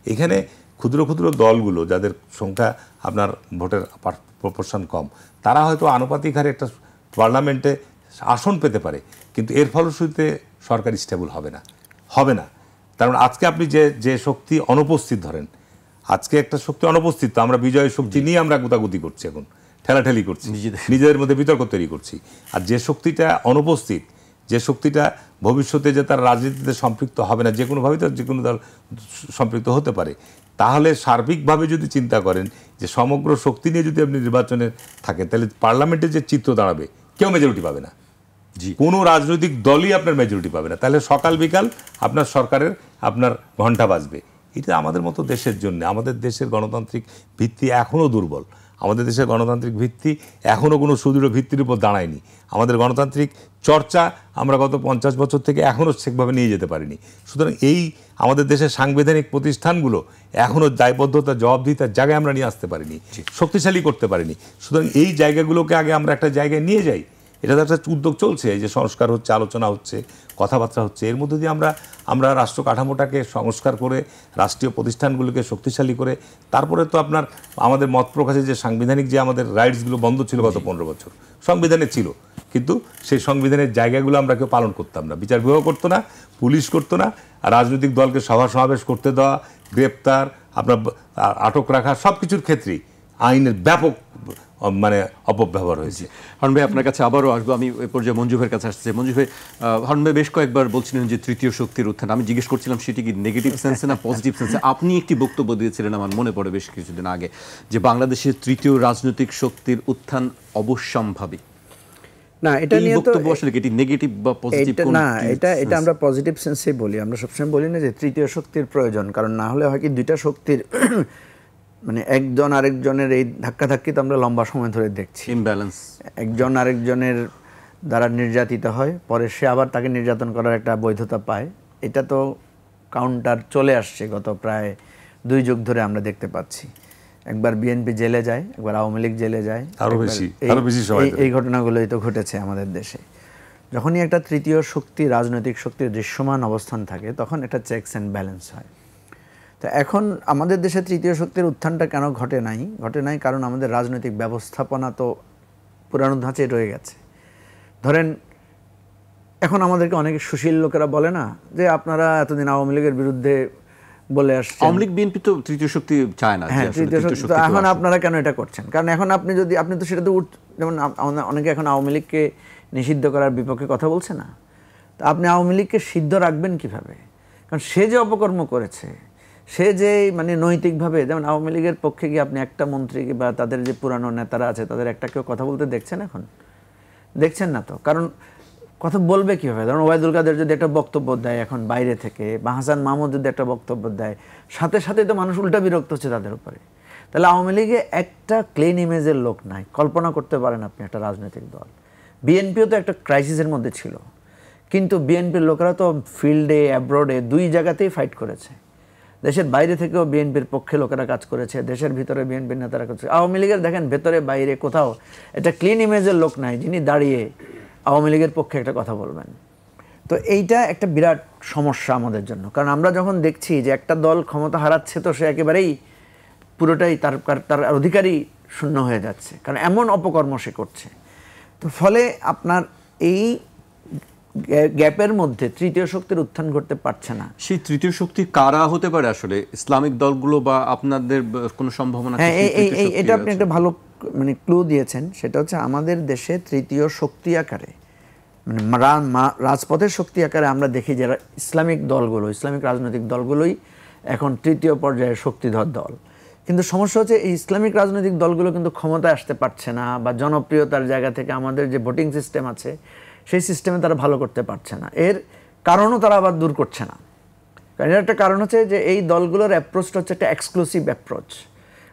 Speaker 2: এখানে ক্ষুদ্র ক্ষুদ্র দলগুলো যাদের সংখ্যা আপনার ভোটের প্রপোর্শন কম, তারা হয়তো আনুপাতিক হারে একটা পার্লামেন্টে আসন পেতে পারে, কিন্তু এর ফলশ্রুতিতে সরকার স্টেবল হবে না। কারণ আজকে আপনি যে শক্তি অনুপস্থিত, ধরেন আজকে একটা শক্তি অনুপস্থিত, আমরা বিজয়ের শক্তি নিয়ে আমরা গুতাগুতি করছি, এখন ঠেলাঠেলি করছি, নিজেদের মধ্যে বিতর্ক তৈরি করছি। আর যে শক্তিটা অনুপস্থিত, যে শক্তিটা ভবিষ্যতে যে তার রাজনীতিতে সম্পৃক্ত হবে না, যে কোনোভাবেই তো যে কোনো দল সম্পৃক্ত হতে পারে, তাহলে সার্বিকভাবে যদি চিন্তা করেন যে সমগ্র শক্তি নিয়ে যদি আপনি নির্বাচনে থাকেন, তাহলে পার্লামেন্টের যে চিত্র দাঁড়াবে, কেউ মেজরিটি পাবে না, কোনো রাজনৈতিক দলই আপনার মেজরিটি পাবে না। তাহলে সকাল বিকাল আপনার সরকারের আপনার ঘণ্টা বাজবে। এটা আমাদের মতো দেশের জন্য, আমাদের দেশের গণতান্ত্রিক ভিত্তি এখনও দুর্বল। আমাদের দেশের গণতান্ত্রিক ভিত্তি এখনও কোনো সুদৃঢ় ভিত্তির উপর দাঁড়ায়নি। আমাদের গণতান্ত্রিক চর্চা আমরা গত 50 বছর থেকে এখনও ঠিকভাবে নিয়ে যেতে পারিনি। সুতরাং এই আমাদের দেশের সাংবিধানিক প্রতিষ্ঠানগুলো এখনও দায়বদ্ধতা, জবাবদিহিতার জায়গায় আমরা নিয়ে আসতে পারিনি, শক্তিশালী করতে পারিনি। সুতরাং এই জায়গাগুলোকে আগে আমরা একটা জায়গায় নিয়ে যাই। এটা তো একটা উদ্যোগ চলছে, এই যে সংস্কার হচ্ছে, আলোচনা হচ্ছে, কথাবার্তা হচ্ছে, এর মধ্যে দিয়ে আমরা রাষ্ট্র কাঠামোটাকে সংস্কার করে, রাষ্ট্রীয় প্রতিষ্ঠানগুলোকে শক্তিশালী করে, তারপরে তো আপনার আমাদের মত প্রকাশে যে সাংবিধানিক যে আমাদের রাইটসগুলো বন্ধ ছিল গত 15 বছর, সংবিধানে ছিল, কিন্তু সেই সংবিধানের জায়গাগুলো আমরা কেউ পালন করতাম না। বিচার বিভাগ করতো না, পুলিশ করতো না, আর রাজনৈতিক দলকে সভা সমাবেশ করতে দেওয়া, গ্রেপ্তার, আপনার আটক রাখা, সব কিছুর ক্ষেত্রেই আইনের ব্যাপক অপব্যবহার হয়েছে।
Speaker 1: হারুন ভাই, আপনার কাছে আবারও আসবো। আমি এই পর্যায়ে মঞ্জু ভাইয়ের কাছে আসছে। মঞ্জু ভাই, হারুন ভাই বেশ কয়েকবার বলছিলেন যে তৃতীয় শক্তির উত্থান। আমি জিজ্ঞেস করছিলাম সেটি কি নেগেটিভ সেন্সে না পজিটিভ সেন্সে। আপনি একটি বক্তব্য দিয়েছিলেন, আমার মনে পড়ে বেশ কিছুদিন আগে, যে বাংলাদেশের তৃতীয় রাজনৈতিক শক্তির উত্থান অবশ্যম্ভাবী।
Speaker 3: না, এটা নিয়ে তো
Speaker 1: আসলে কি নেগেটিভ বা পজিটিভ?
Speaker 3: না, এটা আমরা পজিটিভ সেন্সেই বলি। আমরা সবসময় বলি না যে তৃতীয় শক্তির প্রয়োজন, কারণ না হলে হয় কি দুইটা শক্তির একজন আরেকজনের এই ধাক্কাধাক্কি তো আমরা লম্বা সময় ধরে দেখছি।
Speaker 1: ইমব্যালেন্স, একজন
Speaker 3: আরেকজনের দ্বারা নির্যাতিত হয়, পরে সে আবার তাকে নির্যাতন করার একটা বৈধতা পায়। এটা তো কাউন্টার চলে আসছে গত প্রায় 2 যুগ ধরে আমরা দেখতে পাচ্ছি। একবার বিএনপি জেলে যায়, একবার আওয়ামী লীগ জেলে যায়,
Speaker 2: আরো বেশি
Speaker 3: এই ঘটনাগুলোই তো ঘটেছে আমাদের দেশে। যখনই একটা তৃতীয় শক্তি, রাজনৈতিক শক্তির দৃশ্যমান অবস্থান থাকে, তখন এটা চেকস অ্যান্ড ব্যালেন্স হয়। তো এখন আমাদের দেশে তৃতীয় শক্তির উত্থানটা কেন ঘটে নাই কারণ আমাদের রাজনৈতিক ব্যবস্থাপনা তো পুরানো ধাঁচে রয়ে গেছে। ধরেন এখন আমাদেরকে অনেক সুশীল লোকেরা বলে না যে আপনারা এতদিন আওয়ামী লীগের বিরুদ্ধে বলে আসছেন,
Speaker 1: আওয়ামী লীগ বিএনপি তো তৃতীয় শক্তি চায় না।
Speaker 3: হ্যাঁ, তৃতীয় শক্তি। এখন আপনারা কেন এটা করছেন? কারণ এখন আপনি তো সেটা তো যেমন অনেকে এখন আওয়ামী লীগকে নিষিদ্ধ করার বিপক্ষে কথা বলছে না। তো আপনি আওয়ামী লীগকে সিদ্ধ রাখবেন কিভাবে? কারণ সে যে অপকর্ম করেছে, সে যে নৈতিকভাবে, যেমন আওয়ামী লীগের পক্ষে গিয়ে আপনি একটা মন্ত্রী বা তাদের যে পুরানো নেতারা আছে তাদের একটা কেউ কথা বলতে দেখছেন? এখন দেখছেন না তো। কারণ কথা বলবে কীভাবে? ধরুন ওবায়দুল কাদের যদি একটা বক্তব্য দেয় এখন বাইরে থেকে, বা হাসান মাহমুদ যদি একটা বক্তব্য দেয়, সাথে সাথে তো মানুষ উল্টা বিরক্ত হচ্ছে তাদের উপরে। তাহলে আওয়ামী লীগে একটা ক্লিন ইমেজের লোক নাই। কল্পনা করতে পারেন আপনি একটা রাজনৈতিক দল। বিএনপিও তো একটা ক্রাইসিসের মধ্যে ছিল, কিন্তু বিএনপির লোকেরা তো ফিল্ডে, অ্যাব্রোডে, 2 জায়গাতেই ফাইট করেছে। দেশের বাইরে থেকেও বিএনপির পক্ষে লোকেরা কাজ করেছে, দেশের ভিতরে বিএনপির নেতারা কাজ করেছে। আওয়ামী লীগের দেখেন ভেতরে বাইরে কোথাও একটা ক্লিন ইমেজের লোক নাই যিনি দাঁড়িয়ে আওয়ামী লীগের পক্ষে একটা কথা বলবেন। তো এইটা একটা বিরাট সমস্যা আমাদের জন্য। কারণ আমরা যখন দেখছি যে একটা দল ক্ষমতা হারাচ্ছে, তো সে একেবারেই পুরোটাই তার অধিকারই শূন্য হয়ে যাচ্ছে, কারণ এমন অপকর্ম সে করছে। তো ফলে আপনার এই গ্যাপের মধ্যে তৃতীয় শক্তির উত্থান ঘটতে পারছে না।
Speaker 1: সেই তৃতীয় শক্তি কারা হতে পারে আসলে? ইসলামিক দলগুলো বা আপনাদের কোনো সম্ভাবনা?
Speaker 3: হ্যাঁ, এটা আপনি একটা ভালো ক্লু দিয়েছেন। সেটা হচ্ছে আমাদের দেশে তৃতীয় শক্তি আকারে, রাজপথের শক্তি আকারে আমরা দেখি যারা ইসলামিক দলগুলো, ইসলামিক রাজনৈতিক দলগুলোই এখন তৃতীয় পর্যায়ের শক্তিধর দল। কিন্তু সমস্যা হচ্ছে এই ইসলামিক রাজনৈতিক দলগুলো কিন্তু ক্ষমতায় আসতে পারছে না, বা জনপ্রিয়তার জায়গা থেকে আমাদের যে ভোটিং সিস্টেম আছে সেই সিস্টেমে তারা ভালো করতে পারছে না। এর কারণও তারা আবার দূর করছে না। কারণ এর একটা কারণ হচ্ছে যে এই দলগুলোর অ্যাপ্রোচটা হচ্ছে একটা এক্সক্লুসিভ অ্যাপ্রোচ।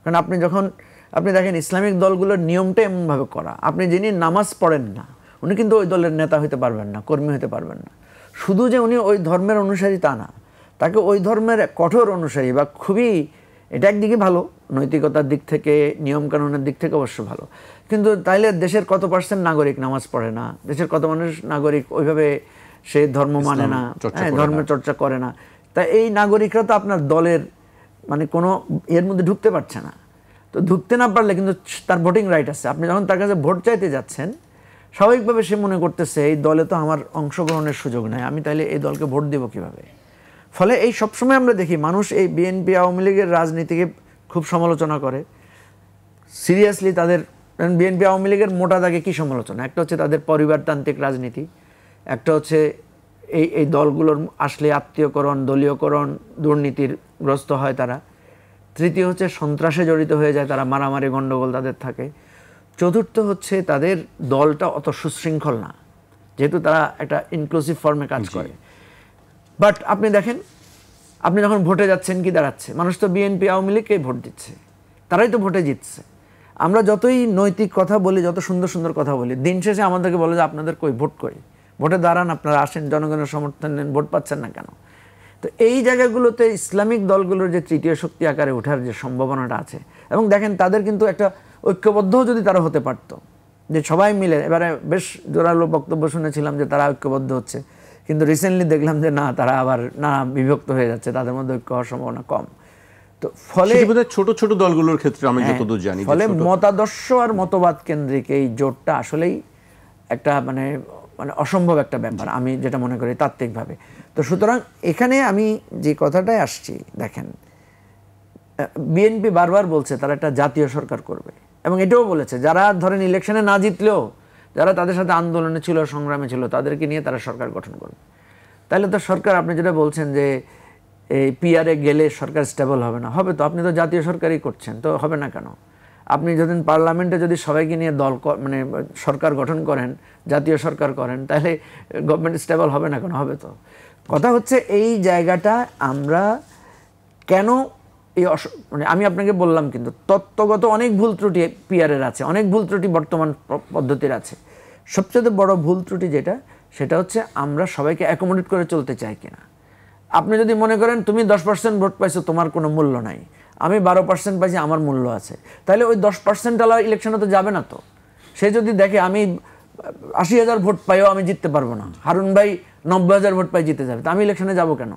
Speaker 3: কারণ আপনি দেখেন ইসলামিক দলগুলোর নিয়মটা এমনভাবে করা, আপনি যিনি নামাজ পড়েন না উনি কিন্তু ওই দলের নেতা হতে পারবেন না, কর্মী হতে পারবেন না। শুধু যে উনি ওই ধর্মের অনুসারী তা না, তাকে ওই ধর্মের কঠোর অনুসারী বা খুবই, এটা একদিকে ভালো, নৈতিকতার দিক থেকে, নিয়মকানুনের দিক থেকে অবশ্য ভালো, কিন্তু তাইলে দেশের কত পার্সেন্ট নাগরিক নামাজ পড়ে না, দেশের কত মানুষ নাগরিক ওইভাবে সে ধর্ম মানে না, ধর্মের চর্চা করে না, তা এই নাগরিকরা তো আপনার দলের মানে কোনো এর মধ্যে ঢুকতে পারছে না। তো ঢুকতে না পারলে কিন্তু তার ভোটিং রাইট আছে। আপনি যখন তার কাছে ভোট চাইতে যাচ্ছেন, স্বাভাবিকভাবে সে মনে করতেছে এই দলে তো আমার অংশগ্রহণের সুযোগ নাই, আমি তাইলে এই দলকে ভোট দেব কিভাবে। ফলে এই সবসময় আমরা দেখি মানুষ এই বিএনপি আওয়ামী লীগের রাজনীতিকে খুব সমালোচনা করে সিরিয়াসলি। তাদের বিএনপি আওয়ামী লীগের মোটা দাগে কী সমালোচনা, একটা হচ্ছে তাদের পরিবারতান্ত্রিক রাজনীতি, একটা হচ্ছে এই দলগুলোর আসলে আত্মীয়করণ, দলীয়করণ, দুর্নীতির গ্রস্ত হয় তারা, তৃতীয় হচ্ছে সন্ত্রাসে জড়িত হয়ে যায় তারা, মারামারি গণ্ডগোল তাদের থাকে, চতুর্থ হচ্ছে তাদের দলটা অত সুশৃঙ্খল না, যেহেতু তারা একটা ইনক্লুসিভ ফর্মে কাজ করে। বাট আপনি দেখেন, আপনি যখন ভোটে যাচ্ছেন কি দাঁড়াচ্ছে, মানুষ তো বিএনপি আওয়ামী লীগকেই ভোট দিচ্ছে, তারাই তো ভোটে জিতছে। আমরা যতই নৈতিক কথা বলি, যত সুন্দর সুন্দর কথা বলি, দিন শেষে আমাদেরকে বলে যে আপনাদের কই ভোট করি, ভোটে দাঁড়ান, আপনারা আসেন, জনগণের সমর্থন নেন, ভোট পাচ্ছেন না কেন। তো এই জায়গাগুলোতে ইসলামিক দলগুলোর যে তৃতীয় শক্তি আকারে ওঠার যে সম্ভাবনাটা আছে, এবং দেখেন তাদের কিন্তু একটা ঐক্যবদ্ধও যদি তারা হতে পারত, যে সবাই মিলে, এবারে বেশ জোরালো বক্তব্য শুনেছিলাম যে তারা ঐক্যবদ্ধ হচ্ছে, কিন্তু রিসেন্টলি দেখলাম যে না, তারা আবার না বিভক্ত হয়ে যাচ্ছে, তাদের মধ্যে ঐক্য হওয়ার সম্ভাবনা কম। তো ফলে
Speaker 1: ছোট ছোট দলগুলোর ক্ষেত্রে আমি যতদূর জানি,
Speaker 3: ফলে মতাদর্শ আর মতবাদ কেন্দ্রিক এই জোটটা আসলেই একটা মানে অসম্ভব একটা ব্যাপার, আমি যেটা মনে করি তাত্ত্বিকভাবে। তো সুতরাং এখানে আমি যে কথাটায় আসছি, দেখেন বিএনপি বারবার বলছে তারা একটা জাতীয় সরকার করবে, এবং এটাও বলেছে যারা ধরেন ইলেকশনে না জিতলেও যারা তাদের সাথে আন্দোলনে ছিল, সংগ্রামে ছিল, তাদেরকে নিয়ে তারা সরকার গঠন করবে। তাহলে তো সরকার, আপনি যেটা বলছেন যে এই পিআরে গেলে সরকার স্টেবল হবে না, হবে তো, আপনি তো জাতীয় সরকারই করছেন, তো হবে না কেন? আপনি যদি পার্লামেন্টে যদি সবাইকে নিয়ে দল মানে সরকার গঠন করেন, জাতীয় সরকার করেন, তাহলে গভর্নমেন্ট স্টেবল হবে না কেন? হবে তো। কথা হচ্ছে এই জায়গাটা আমরা কেন এই মানে আমি আপনাকে বললাম, কিন্তু তত্ত্বগত অনেক ভুল ত্রুটি পিআরের আছে, অনেক ভুল ত্রুটি বর্তমান পদ্ধতির আছে। সবচেয়ে বড় ভুল ত্রুটি যেটা, সেটা হচ্ছে আমরা সবাইকে অ্যাকোমোডেট করে চলতে চাই কিনা। আপনি যদি মনে করেন তুমি 10% ভোট পাইছো, তোমার কোনো মূল্য নাই, আমি 12% পাইছি, আমার মূল্য আছে, তাহলে ওই 10% আলা ইলেকশনে তো যাবে না। তো সে যদি দেখে আমি 80,000 ভোট পাইও আমি জিততে পারবো না, হারুন ভাই 90,000 ভোট পাই জিতে যাবে, তো আমি ইলেকশনে যাব কেন?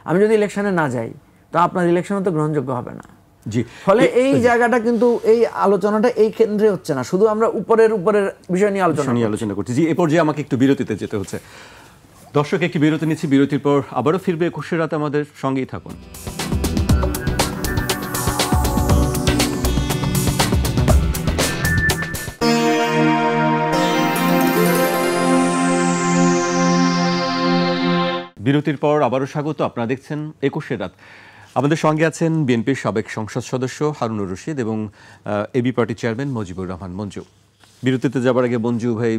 Speaker 3: আমি যদি ইলেকশনে না যাই, তো আপনার ইলেকশনে তো গ্রহণযোগ্য হবে না।
Speaker 1: জি,
Speaker 3: ফলে এই জায়গাটা কিন্তু এই আলোচনাটা এই কেন্দ্রে হচ্ছে না, শুধু আমরা উপরের বিষয় নিয়ে আলোচনা
Speaker 1: করছি। জি, এ পর্যায়ে আমাকে একটু বিরতিতে যেতে হচ্ছে। দর্শক, একটি বিরতি নিচ্ছি, বিরতির পর আবারও ফিরবে 21 রাতে, আমাদের সঙ্গেই থাকুন। বিরতির পর আবারও স্বাগত, আপনারা দেখছেন 21 রাত। আমাদের সঙ্গে আছেন বিএনপির সাবেক সংসদ সদস্য হারুনুর রশিদ এবং AB party chairman Mujibur Rahman Manju. বিরতিতে যাবার আগে মঞ্জু ভাই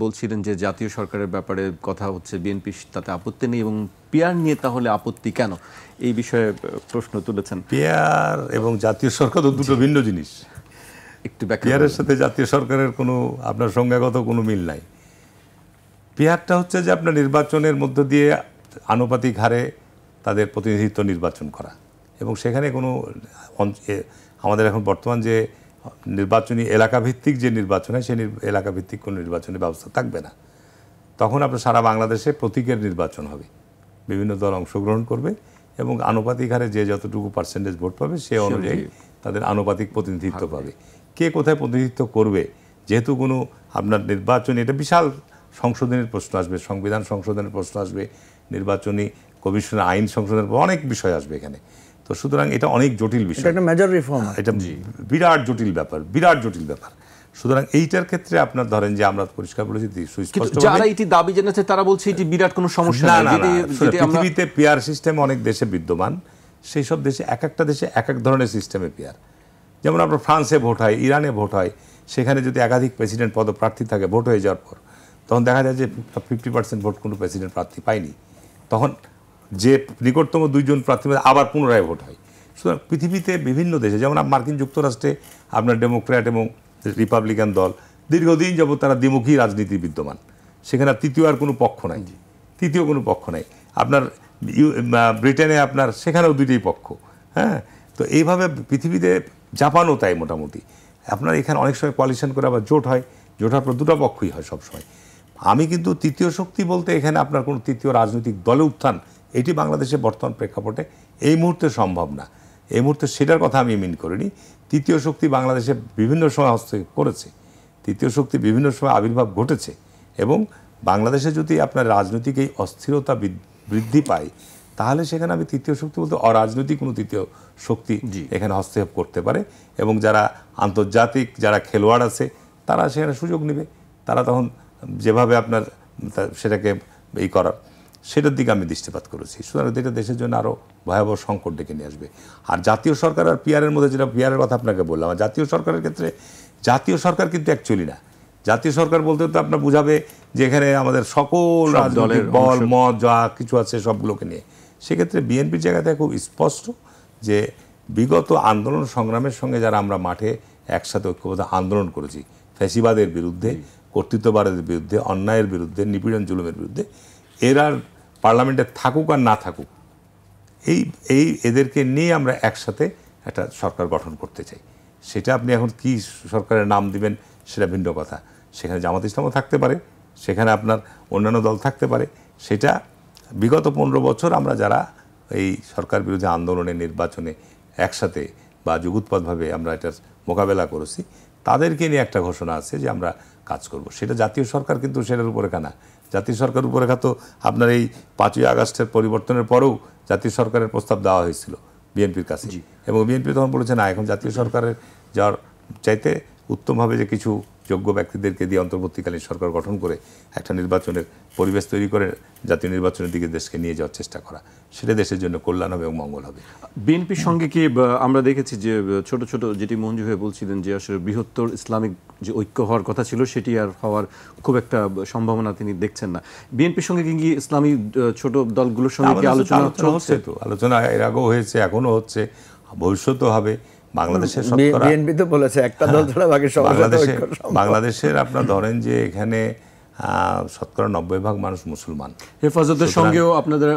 Speaker 1: বলছিলেন যে জাতীয় সরকারের ব্যাপারে কথা হচ্ছে, বিএনপি তাতে আপত্তি নেই, এবং পিআর নিয়ে তাহলে আপত্তি কেন, এই বিষয়ে প্রশ্ন তুলেছেন।
Speaker 2: পিআর এবং জাতীয় সরকার তো দুটো ভিন্ন জিনিস।
Speaker 1: একটু ব্যাখ্যা।
Speaker 2: পিআরের সাথে জাতীয় সরকারের কোনো আপনার সংজ্ঞাগত কোনো মিল নাই। পিআরটা হচ্ছে যে আপনার নির্বাচনের মধ্য দিয়ে আনুপাতিক হারে তাদের প্রতিনিধিত্ব নির্বাচন করা, এবং সেখানে কোনো আমাদের এখন বর্তমান যে নির্বাচনী এলাকাভিত্তিক যে নির্বাচন হয়, সেই এলাকাভিত্তিক কোনো নির্বাচনের ব্যবস্থা থাকবে না। তখন আপনার সারা বাংলাদেশে প্রতীকের নির্বাচন হবে, বিভিন্ন দল অংশগ্রহণ করবে, এবং আনুপাতিক হারে যে যতটুকু পার্সেন্টেজ ভোট পাবে সে অনুযায়ী তাদের আনুপাতিক প্রতিনিধিত্ব পাবে। কে কোথায় প্রতিনিধিত্ব করবে, যেহেতু কোনো আপনার নির্বাচনী, এটা বিশাল সংশোধনের প্রশ্ন আসবে, সংবিধান সংশোধনের প্রশ্ন আসবে, নির্বাচনী কমিশনের আইন সংশোধনের অনেক বিষয় আসবে এখানে। তো সুতরাং এটা অনেক জটিল বিষয়,
Speaker 3: এটা মেজর রিফর্ম,
Speaker 2: এটা বিরাট জটিল ব্যাপার, বিরাট জটিল ব্যাপার। সুতরাং এইটার ক্ষেত্রে আপনার ধরেন যে আমরা পরিষ্কার বলেছি,
Speaker 1: যারা এটি দাবি জানাচ্ছে তারা বলছে এটি বিরাট কোনো সমস্যা না।
Speaker 2: পৃথিবীতে পিআর সিস্টেম অনেক দেশে বিদ্যমান, সেই সব দেশে এক একটা দেশে এক এক ধরনের সিস্টেমে পিআর। যেমন আপনার ফ্রান্সে ভোট হয়, ইরানে ভোট হয়, সেখানে যদি একাধিক প্রেসিডেন্ট পদপ্রার্থী থাকে, ভোট হয়ে যাওয়ার পর তখন দেখা যায় যে 50% ভোট কোনো প্রেসিডেন্ট প্রার্থী পায়নি, তখন যে নিকটতম দুইজন প্রার্থী আবার পুনরায় ভোট হয়। সুতরাং পৃথিবীতে বিভিন্ন দেশে, যেমন মার্কিন যুক্তরাষ্ট্রে আপনার ডেমোক্র্যাট এবং রিপাবলিকান দল দীর্ঘদিন যাবত তারা দ্বিমুখী রাজনীতি বিদ্যমান, সেখানে তৃতীয় আর কোনো পক্ষ নাই, তৃতীয় কোনো পক্ষ নাই। আপনার ব্রিটেনে আপনার সেখানেও দুইটাই পক্ষ, হ্যাঁ। তো এইভাবে পৃথিবীতে জাপানও তাই মোটামুটি। আপনার এখানে অনেক সময় কোয়ালিশন করে আবার জোট হয়, জোট হওয়ার পর দুটো পক্ষই হয় সবসময়। আমি কিন্তু তৃতীয় শক্তি বলতে এখানে আপনার কোনো তৃতীয় রাজনৈতিক দলে উত্থান, এটি বাংলাদেশের বর্তমান প্রেক্ষাপটে এই মুহূর্তে সম্ভব না। এই মুহূর্তে সেটার কথা আমি মিন করিনি। তৃতীয় শক্তি বাংলাদেশে বিভিন্ন সময় হস্তক্ষেপ করেছে, তৃতীয় শক্তি বিভিন্ন সময় আবির্ভাব ঘটেছে, এবং বাংলাদেশে যদি আপনার রাজনৈতিক এই অস্থিরতা বৃদ্ধি পায়, তাহলে সেখানে আমি তৃতীয় শক্তি বলতে অরাজনৈতিক কোনো তৃতীয় শক্তি এখানে হস্তক্ষেপ করতে পারে, এবং যারা আন্তর্জাতিক যারা খেলোয়াড় আছে তারা সেখানে সুযোগ নেবে। তারা তখন যেভাবে আপনার সেটাকে এই করার, সেটার দিকে আমি দৃষ্টিপাত করেছি। সুতরাং এটা দেশের জন্য আরও ভয়াবহ সংকট ডেকে নিয়ে আসবে। আর জাতীয় সরকার আর পিআরের মধ্যে, যেটা পিআরের কথা আপনাকে বললাম, আর জাতীয় সরকারের ক্ষেত্রে জাতীয় সরকার কিন্তু অ্যাকচুয়ালি না। জাতীয় সরকার বলতে তো আপনার বুঝাবে যে এখানে আমাদের সকল রাজনৈতিক বল মত যা কিছু আছে সবগুলোকে নিয়ে। সেক্ষেত্রে বিএনপির জায়গা থেকে খুব স্পষ্ট যে বিগত আন্দোলন সংগ্রামের সঙ্গে যারা আমরা মাঠে একসাথে ঐক্যবদ্ধ আন্দোলন করেছি, ফ্যাসিবাদের বিরুদ্ধে, কর্তৃত্ববাদের বিরুদ্ধে, অন্যায়ের বিরুদ্ধে, নিপীড়ন জুলুমের বিরুদ্ধে, এরা পার্লামেন্টে থাকুক আর না থাকুক, এদেরকে নিয়ে আমরা একসাথে একটা সরকার গঠন করতে চাই। সেটা আপনি এখন কি সরকারের নাম দিবেন সেটা ভিন্ন কথা। সেখানে জামাত ইসলামও থাকতে পারে, সেখানে আপনার অন্যান্য দল থাকতে পারে। সেটা বিগত 15 বছর আমরা যারা এই সরকার বিরোধী আন্দোলনে, নির্বাচনে একসাথে বা যুগুৎপাতভাবে আমরা এটার মোকাবেলা করেছি, তাদেরকে নিয়ে একটা ঘোষণা আছে যে আমরা কাজ করব। সেটা জাতীয় সরকার কিন্তু সেটার উপরেখা না। জাতীয় সরকার উপরেখা তো আপনার এই 5ই আগস্টের পরিবর্তনের পরেও জাতীয় সরকারের প্রস্তাব দেওয়া হয়েছিল বিএনপির কাছে, এবং বিএনপি তখন বলেছে না, এখন জাতীয় সরকারের যাওয়ার চাইতে উত্তমভাবে যে কিছু যোগ্য ব্যক্তিদেরকে দিয়ে অন্তর্বর্তীকালীন সরকার গঠন করে একটা নির্বাচনের পরিবেশ তৈরি করে জাতীয় নির্বাচনের দিকে দেশকে নিয়ে যাওয়ার চেষ্টা করা, সেটা দেশের জন্য কল্যাণ হবে এবং মঙ্গল হবে।
Speaker 1: বিএনপির সঙ্গে কি আমরা দেখেছি যে ছোট ছোট, যেটি মঞ্জু হয়ে বলছিলেন যে আসলে বৃহত্তর ইসলামিক যে ঐক্য হওয়ার কথা ছিল সেটি আর হওয়ার খুব একটা সম্ভাবনা তিনি দেখছেন না। বিএনপির সঙ্গে কি ইসলামী ছোট দলগুলোর সঙ্গে কি আলোচনা হচ্ছে?
Speaker 2: তো আলোচনা এর আগেও হয়েছে, এখনো হচ্ছে, ভবিষ্যতেও হবে। বাংলাদেশের
Speaker 3: বিএনপি তো বলেছে একটা দল ছাড়া বাকি সব
Speaker 2: বাংলাদেশের আপনার ধরেন যে এখানে শতকরা 90% মানুষ মুসলমান।
Speaker 1: হেফাজতের সঙ্গেও আপনাদের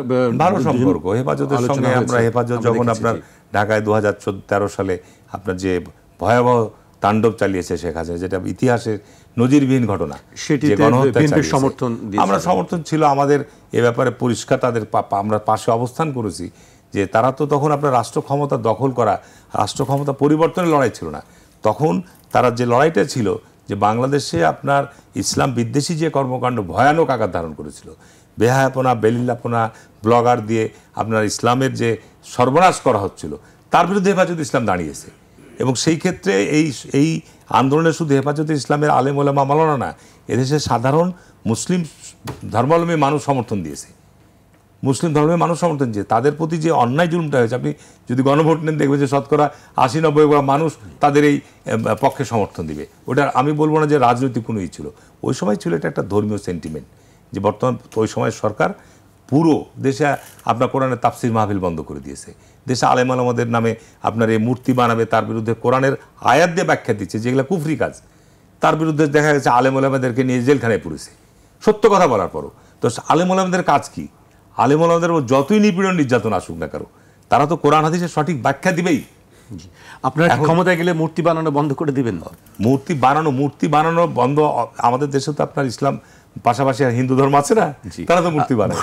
Speaker 2: ভালো সম্পর্ক। হেফাজতের সঙ্গে আমরা, হেফাজত যখন আপনার ঢাকায় 2013 সালে আপনার যে ভয়াবহ তাণ্ডব চালিয়েছে শেখ হাসিনা, যেটা ইতিহাসের নজিরবিহীন ঘটনা,
Speaker 1: সেটিতে সমর্থন,
Speaker 2: আমরা সমর্থন ছিল আমাদের এ ব্যাপারে পরিষ্কার। তাদের আমরা পাশে অবস্থান করেছি যে তারা তো তখন আপনার রাষ্ট্র ক্ষমতা দখল করা, রাষ্ট্র ক্ষমতা পরিবর্তনের লড়াই ছিল না। তখন তারা যে লড়াইটা ছিল যে বাংলাদেশে আপনার ইসলাম বিদ্বেষী যে কর্মকাণ্ড ভয়ানক আকার ধারণ করেছিল, বেহায়াপনা, বেলিল্লাপনা, ব্লগার দিয়ে আপনার ইসলামের যে সর্বনাশ করা হচ্ছিল, তার বিরুদ্ধে হেফাজতে ইসলাম দাঁড়িয়েছে। এবং সেই ক্ষেত্রে এই আন্দোলনে শুধু হেফাজতে ইসলামের আলেম ওলামা মাওলানা না, এদেশের সাধারণ মুসলিম ধর্মাবলম্বী মানুষ সমর্থন দিয়েছে। মুসলিম ধর্মের মানুষ সমর্থন দিয়ে তাদের প্রতি যে অন্যায় জুলুমটা হয়েছে, আপনি যদি গণভোট নেন দেখবেন যে শতকরা 80-90% মানুষ তাদের এই পক্ষে সমর্থন দিবে। ওটা আমি বলবো না যে রাজনৈতিক কোনো ছিল, ওই সময় ছিল এটা একটা ধর্মীয় সেন্টিমেন্ট। যে বর্তমান ওই সময় সরকার পুরো দেশে আপনার কোরআনের তাফসির মাহফিল বন্ধ করে দিয়েছে। দেশে আলেম আলামাদের নামে আপনার এই মূর্তি বানাবে, তার বিরুদ্ধে কোরআনের আয়াত দিয়ে ব্যাখ্যা দিচ্ছে যেগুলো কুফরি কাজ, তার বিরুদ্ধে দেখা গেছে আলেম আলামাদেরকে নিয়ে জেলখানায় পুরেছে সত্য কথা বলার পরও। তো আলেম আলামাদের কাজ কি? আলেম আলামাদের যতই নিপীড়ন নির্যাতন আসুক না কারো, তারা তো কোরআন হাদিসের সঠিক ব্যাখ্যা দিবেই।
Speaker 1: আপনারা ক্ষমতায় গেলে মূর্তি বানানো বন্ধ করে দিবেন না?
Speaker 2: মূর্তি বানানো বন্ধ। আমাদের দেশে তো আপনার ইসলাম পাশাপাশি হিন্দু ধর্ম আছে না, তারা তো মূর্তি বানায়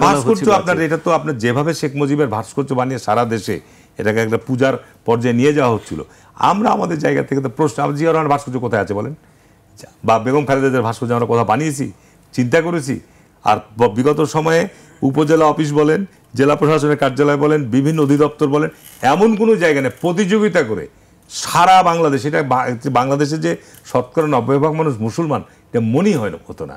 Speaker 1: ভাস্কর্য।
Speaker 2: আপনার এটা তো আপনার যেভাবে শেখ মুজিবের ভাস্কর্য বানিয়ে সারা দেশে এটাকে একটা পূজার পর্যায়ে নিয়ে যাওয়া হচ্ছিল, আমরা আমাদের জায়গা থেকে তো প্রশ্ন, জিয়া রহমানের ভাস্কর্য কোথায় আছে বলেন? বা বেগম খালেদাদের ভাস্কর্য আমরা কোথাও বানিয়েছি, চিন্তা করেছি? আর বিগত সময়ে উপজেলা অফিস বলেন, জেলা প্রশাসনের কার্যালয় বলেন, বিভিন্ন অধিদপ্তর বলেন, এমন কোনো জায়গা নেই প্রতিযোগিতা করে সারা বাংলাদেশ, এটা বাংলাদেশে যে শতকরা 90% মানুষ মুসলমান, এটা মনেই হয় না, হতো না।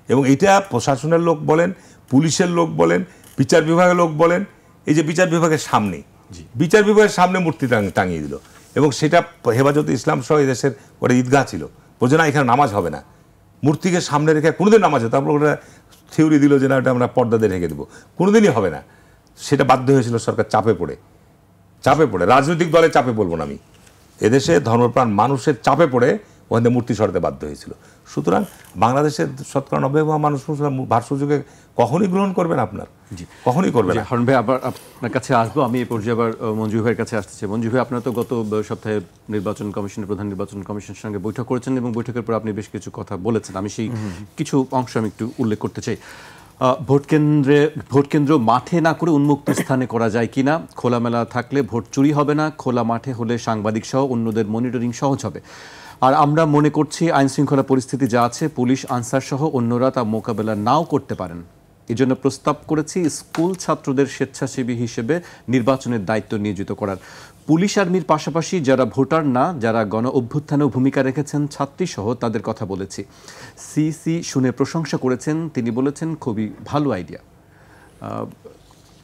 Speaker 2: এবং এটা প্রশাসনের লোক বলেন, পুলিশের লোক বলেন, বিচার বিভাগের লোক বলেন, এই যে বিচার বিভাগের সামনে মূর্তি টাঙিয়ে দিল। এবং সেটা হেফাজতে ইসলাম সহ এদেশের ওটা ঈদগাহ ছিল, বোঝে না এখানে নামাজ হবে না, মূর্তিকে সামনে রেখে কোনোদিন নামাজ হবে, তারপর ওটা থিওরি দিল যে না ওটা আমরা পর্দা দিয়ে রেখে দেবো, কোনোদিনই হবে না। সেটা বাধ্য হয়েছিল সরকার চাপে পড়ে, রাজনৈতিক দলের চাপে বলবো না আমি, এদেশে ধর্মপ্রাণ মানুষের চাপে পড়ে ওখান থেকে মূর্তি সরাতে বাধ্য হয়েছিল। সুতরাং বাংলাদেশের শতকরা 90% মানুষ ভার সুযোগে কখনই গ্রহণ করবেন আপনার, কখনই করবেন না।
Speaker 1: হারুন ভাই, আবার আপনার কাছে আসবো। আমি এই পর্যায়ে আবার মঞ্জু ভাইয়ের কাছে আসতে চাই। মঞ্জু ভাই, আপনারা তো গত সপ্তাহে নির্বাচন কমিশনের প্রধান নির্বাচন কমিশনের সঙ্গে বৈঠক করেছেন এবং বৈঠকের পর আপনি বেশ কিছু কথা বলেছেন। আমি সেই কিছু অংশ আমি একটু উল্লেখ করতে চাই। ভোট কেন্দ্র মাঠে না করে উন্মুক্ত স্থানে করা যায় কিনা, খোলামেলা থাকলে ভোট চুরি হবে না, খোলা মাঠে হলে সাংবাদিক সহ অন্যদের মনিটরিং সহজ হবে। আর আমরা মনে করছি আইন শৃঙ্খলা পরিস্থিতি যা আছে, পুলিশ আনসার সহ অন্যরা তা মোকাবেলা নাও করতে পারেন। এই জন্য প্রস্তাব করেছি স্কুল ছাত্রদের স্বেচ্ছাসেবী হিসেবে নির্বাচনের দায়িত্ব নিয়োজিত করার। পুলিশ আর্মির পাশাপাশি যারা ভোটার না, যারা গণ অভ্যুত্থানেও ভূমিকা রেখেছেন, ছাত্রীসহ তাদের কথা বলেছি। সিসি শুনে প্রশংসা করেছেন, তিনি বলেছেন খুবই ভালো আইডিয়া।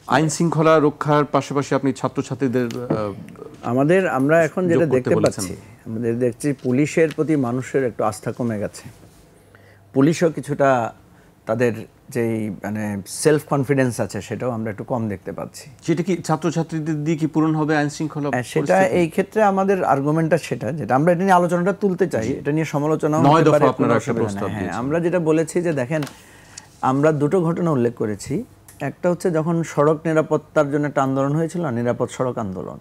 Speaker 1: আইন শৃঙ্খলা রক্ষার পাশাপাশি আপনি ছাত্রছাত্রীদের
Speaker 3: আমরা এখন যেটা
Speaker 1: যোগ করতে
Speaker 3: দেখতে
Speaker 1: বলেছেন।
Speaker 3: পাচ্ছি, আমাদের দেখছি পুলিশের প্রতি মানুষের একটু আস্থা কমে গেছে। পুলিশও কিছুটা তাদের যেই মানে সেলফ কনফিডেন্স আছে সেটাও আমরা একটু কম দেখতে পাচ্ছি।
Speaker 1: সেটা কি ছাত্রছাত্রীদের দিয়ে কি পূরণ হবে আইন শৃঙ্খলা?
Speaker 3: সেটা এই ক্ষেত্রে আমাদের আর্গুমেন্টটা সেটা, যেটা আমরা এটা নিয়ে আলোচনাটা তুলতে চাই, এটা নিয়ে সমালোচনা
Speaker 1: নয়
Speaker 3: হতে
Speaker 1: দফা
Speaker 3: পারে,
Speaker 1: আপনারা
Speaker 3: কোনো
Speaker 1: একটা
Speaker 3: অসুবিধা
Speaker 1: প্রস্তাব
Speaker 3: নেই। হ্যাঁ,
Speaker 1: দিয়েছেন।
Speaker 3: আমরা যেটা বলেছি যে দেখেন, আমরা দুটো ঘটনা উল্লেখ করেছি। একটা হচ্ছে যখন সড়ক নিরাপত্তার জন্য একটা আন্দোলন হয়েছিল, নিরাপদ সড়ক আন্দোলন,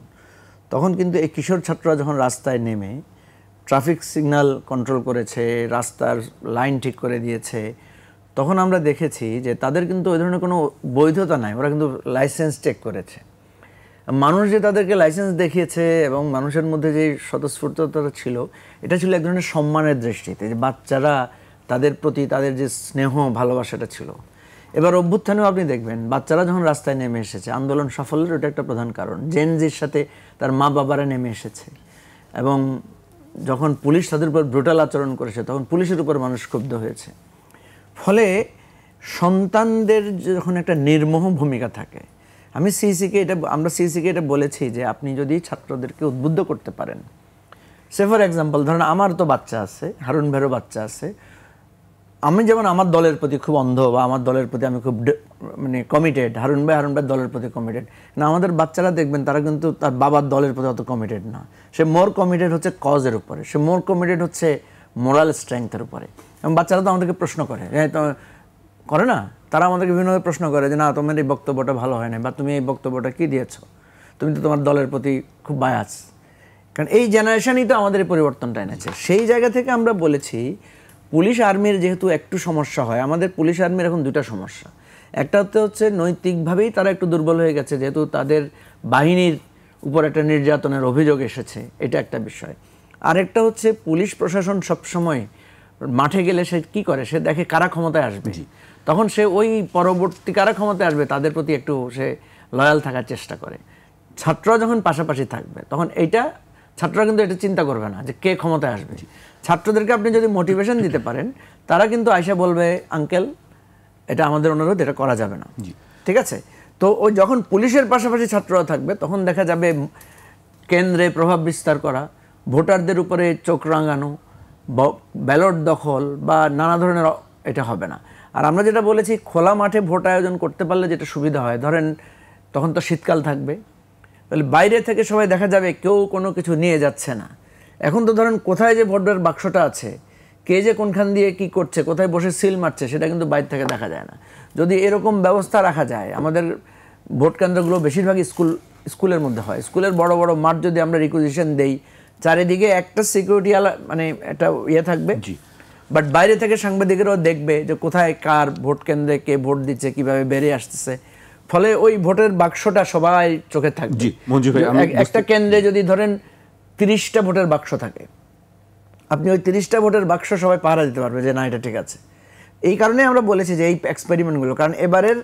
Speaker 3: তখন কিন্তু এই কিশোর ছাত্ররা যখন রাস্তায় নেমে ট্রাফিক সিগন্যাল কন্ট্রোল করেছে, রাস্তার লাইন ঠিক করে দিয়েছে, তখন আমরা দেখেছি যে তাদের কিন্তু ওই ধরনের কোনো বৈধতা নাই, ওরা কিন্তু লাইসেন্স চেক করেছে। মানুষ যে তাদেরকে লাইসেন্স দেখিয়েছে এবং মানুষের মধ্যে যে স্বতঃস্ফূর্ততা ছিল, এটা ছিল এক ধরনের সম্মানের দৃষ্টিতে, যে বাচ্চারা তাদের প্রতি তাদের যে স্নেহ ভালোবাসাটা ছিল। এবার অভ্যুত্থানেও আপনি দেখবেন বাচ্চারা যখন রাস্তায় নেমে এসেছে, আন্দোলন সাফল্যের ওটা একটা প্রধান কারণ। জেনজির সাথে তার মা বাবারা নেমে এসেছে এবং যখন পুলিশ তাদের উপর ব্রুটাল আচরণ করেছে তখন পুলিশের উপর মানুষ ক্ষুব্ধ হয়েছে। ফলে সন্তানদের যখন একটা নির্মোহ ভূমিকা থাকে, আমরা সিইসিকে এটা বলেছি যে আপনি যদি ছাত্রদেরকে উদ্বুদ্ধ করতে পারেন, সে ফর এক্সাম্পল ধরেন আমার তো বাচ্চা আছে, হারুন ভাইয়েরও বাচ্চা আছে, আমি যেমন আমার দলের প্রতি খুব অন্ধ বা আমার দলের প্রতি আমি খুব মানে কমিটেড, হারুন ভাইয়ের দলের প্রতি কমিটেড না, আমাদের বাচ্চারা দেখবেন তারা কিন্তু তার বাবার দলের প্রতি অত কমিটেড না। সে মোর কমিটেড হচ্ছে কজের উপরে, সে মোর কমিটেড হচ্ছে মোরাল স্ট্রেংথের উপরে। এবং বাচ্চারা তো আমাদেরকে প্রশ্ন করে না, তারা আমাদেরকে বিভিন্নভাবে প্রশ্ন করে যে না, তোমার এই বক্তব্যটা ভালো হয় না, বা তুমি এই বক্তব্যটা কী দিয়েছো, তুমি তো তোমার দলের প্রতি খুব বায়াস। কারণ এই জেনারেশনই তো আমাদের এই পরিবর্তনটা এনেছে। সেই জায়গা থেকে আমরা বলেছি পুলিশ আর্মির যেহেতু একটু সমস্যা হয়, আমাদের পুলিশ আর্মির এখন দুটা সমস্যা। একটা হচ্ছে নৈতিকভাবেই তারা একটু দুর্বল হয়ে গেছে, যেহেতু তাদের বাহিনীর উপর একটা নির্যাতনের অভিযোগ এসেছে, এটা একটা বিষয়। আরেকটা হচ্ছে পুলিশ প্রশাসন সবসময় মাঠে গেলে সে কী করে, সে দেখে কারা ক্ষমতায় আসবে, তখন সে ওই পরবর্তী কারা ক্ষমতায় আসবে তাদের প্রতি একটু সে লয়াল থাকার চেষ্টা করে। ছাত্ররা যখন পাশাপাশি থাকবে তখন ছাত্ররা কিন্তু এটা চিন্তা করবে না যে কে ক্ষমতায় আসবে। ছাত্রদেরকে আপনি যদি মোটিভেশন দিতে পারেন, তারা কিন্তু আইসা বলবে আঙ্কেল এটা আমাদের অনুরোধ, এটা করা যাবে না, ঠিক আছে। তো ওই যখন পুলিশের পাশাপাশি ছাত্ররা থাকবে তখন দেখা যাবে কেন্দ্রে প্রভাব বিস্তার করা, ভোটারদের উপরে চোখ রাঙানো, ব্যালট দখল বা নানা ধরনের এটা হবে না। আর আমরা যেটা বলেছি খোলা মাঠে ভোট আয়োজন করতে পারলে যেটা সুবিধা হয়, ধরেন তখন তো শীতকাল থাকবে, তাহলে বাইরে থেকে সবাই দেখা যাবে কেউ কোনো কিছু নিয়ে যাচ্ছে না। এখন তো ধরেন কোথায় যে ভোটের বাক্সটা আছে, কে যে কোনখান দিয়ে কি করছে, কোথায় বসে সিল মারছে, সেটা কিন্তু বাইরে থেকে দেখা যায় না। যদি এরকম ব্যবস্থা রাখা যায়, আমাদের ভোট কেন্দ্রগুলো বেশিরভাগ স্কুলের মধ্যে হয়, স্কুলের বড় বড় মাঠ যদি আমরা রিকুইজিশন দেই, চারিদিকে একটা সিকিউরিটি মানে একটা থাকবে, বাট বাইরে থেকে সাংবাদিকেরাও দেখবে যে কোথায় কার ভোট কেন্দ্রে কে ভোট দিচ্ছে, কিভাবে বেরিয়ে আসতেছে। ফলে ওই ভোটের বাক্সটা সবাই চোখে থাকবে। একটা কেন্দ্রে যদি ধরেন 30টা ভোটের বাক্স থাকে, আপনি ওই 30টা ভোটের বাক্স সবাই পাহারা দিতে পারবে যে না এটা ঠিক আছে। এই কারণে আমরা বলেছি যে এই এক্সপেরিমেন্টগুলো, কারণ এবারের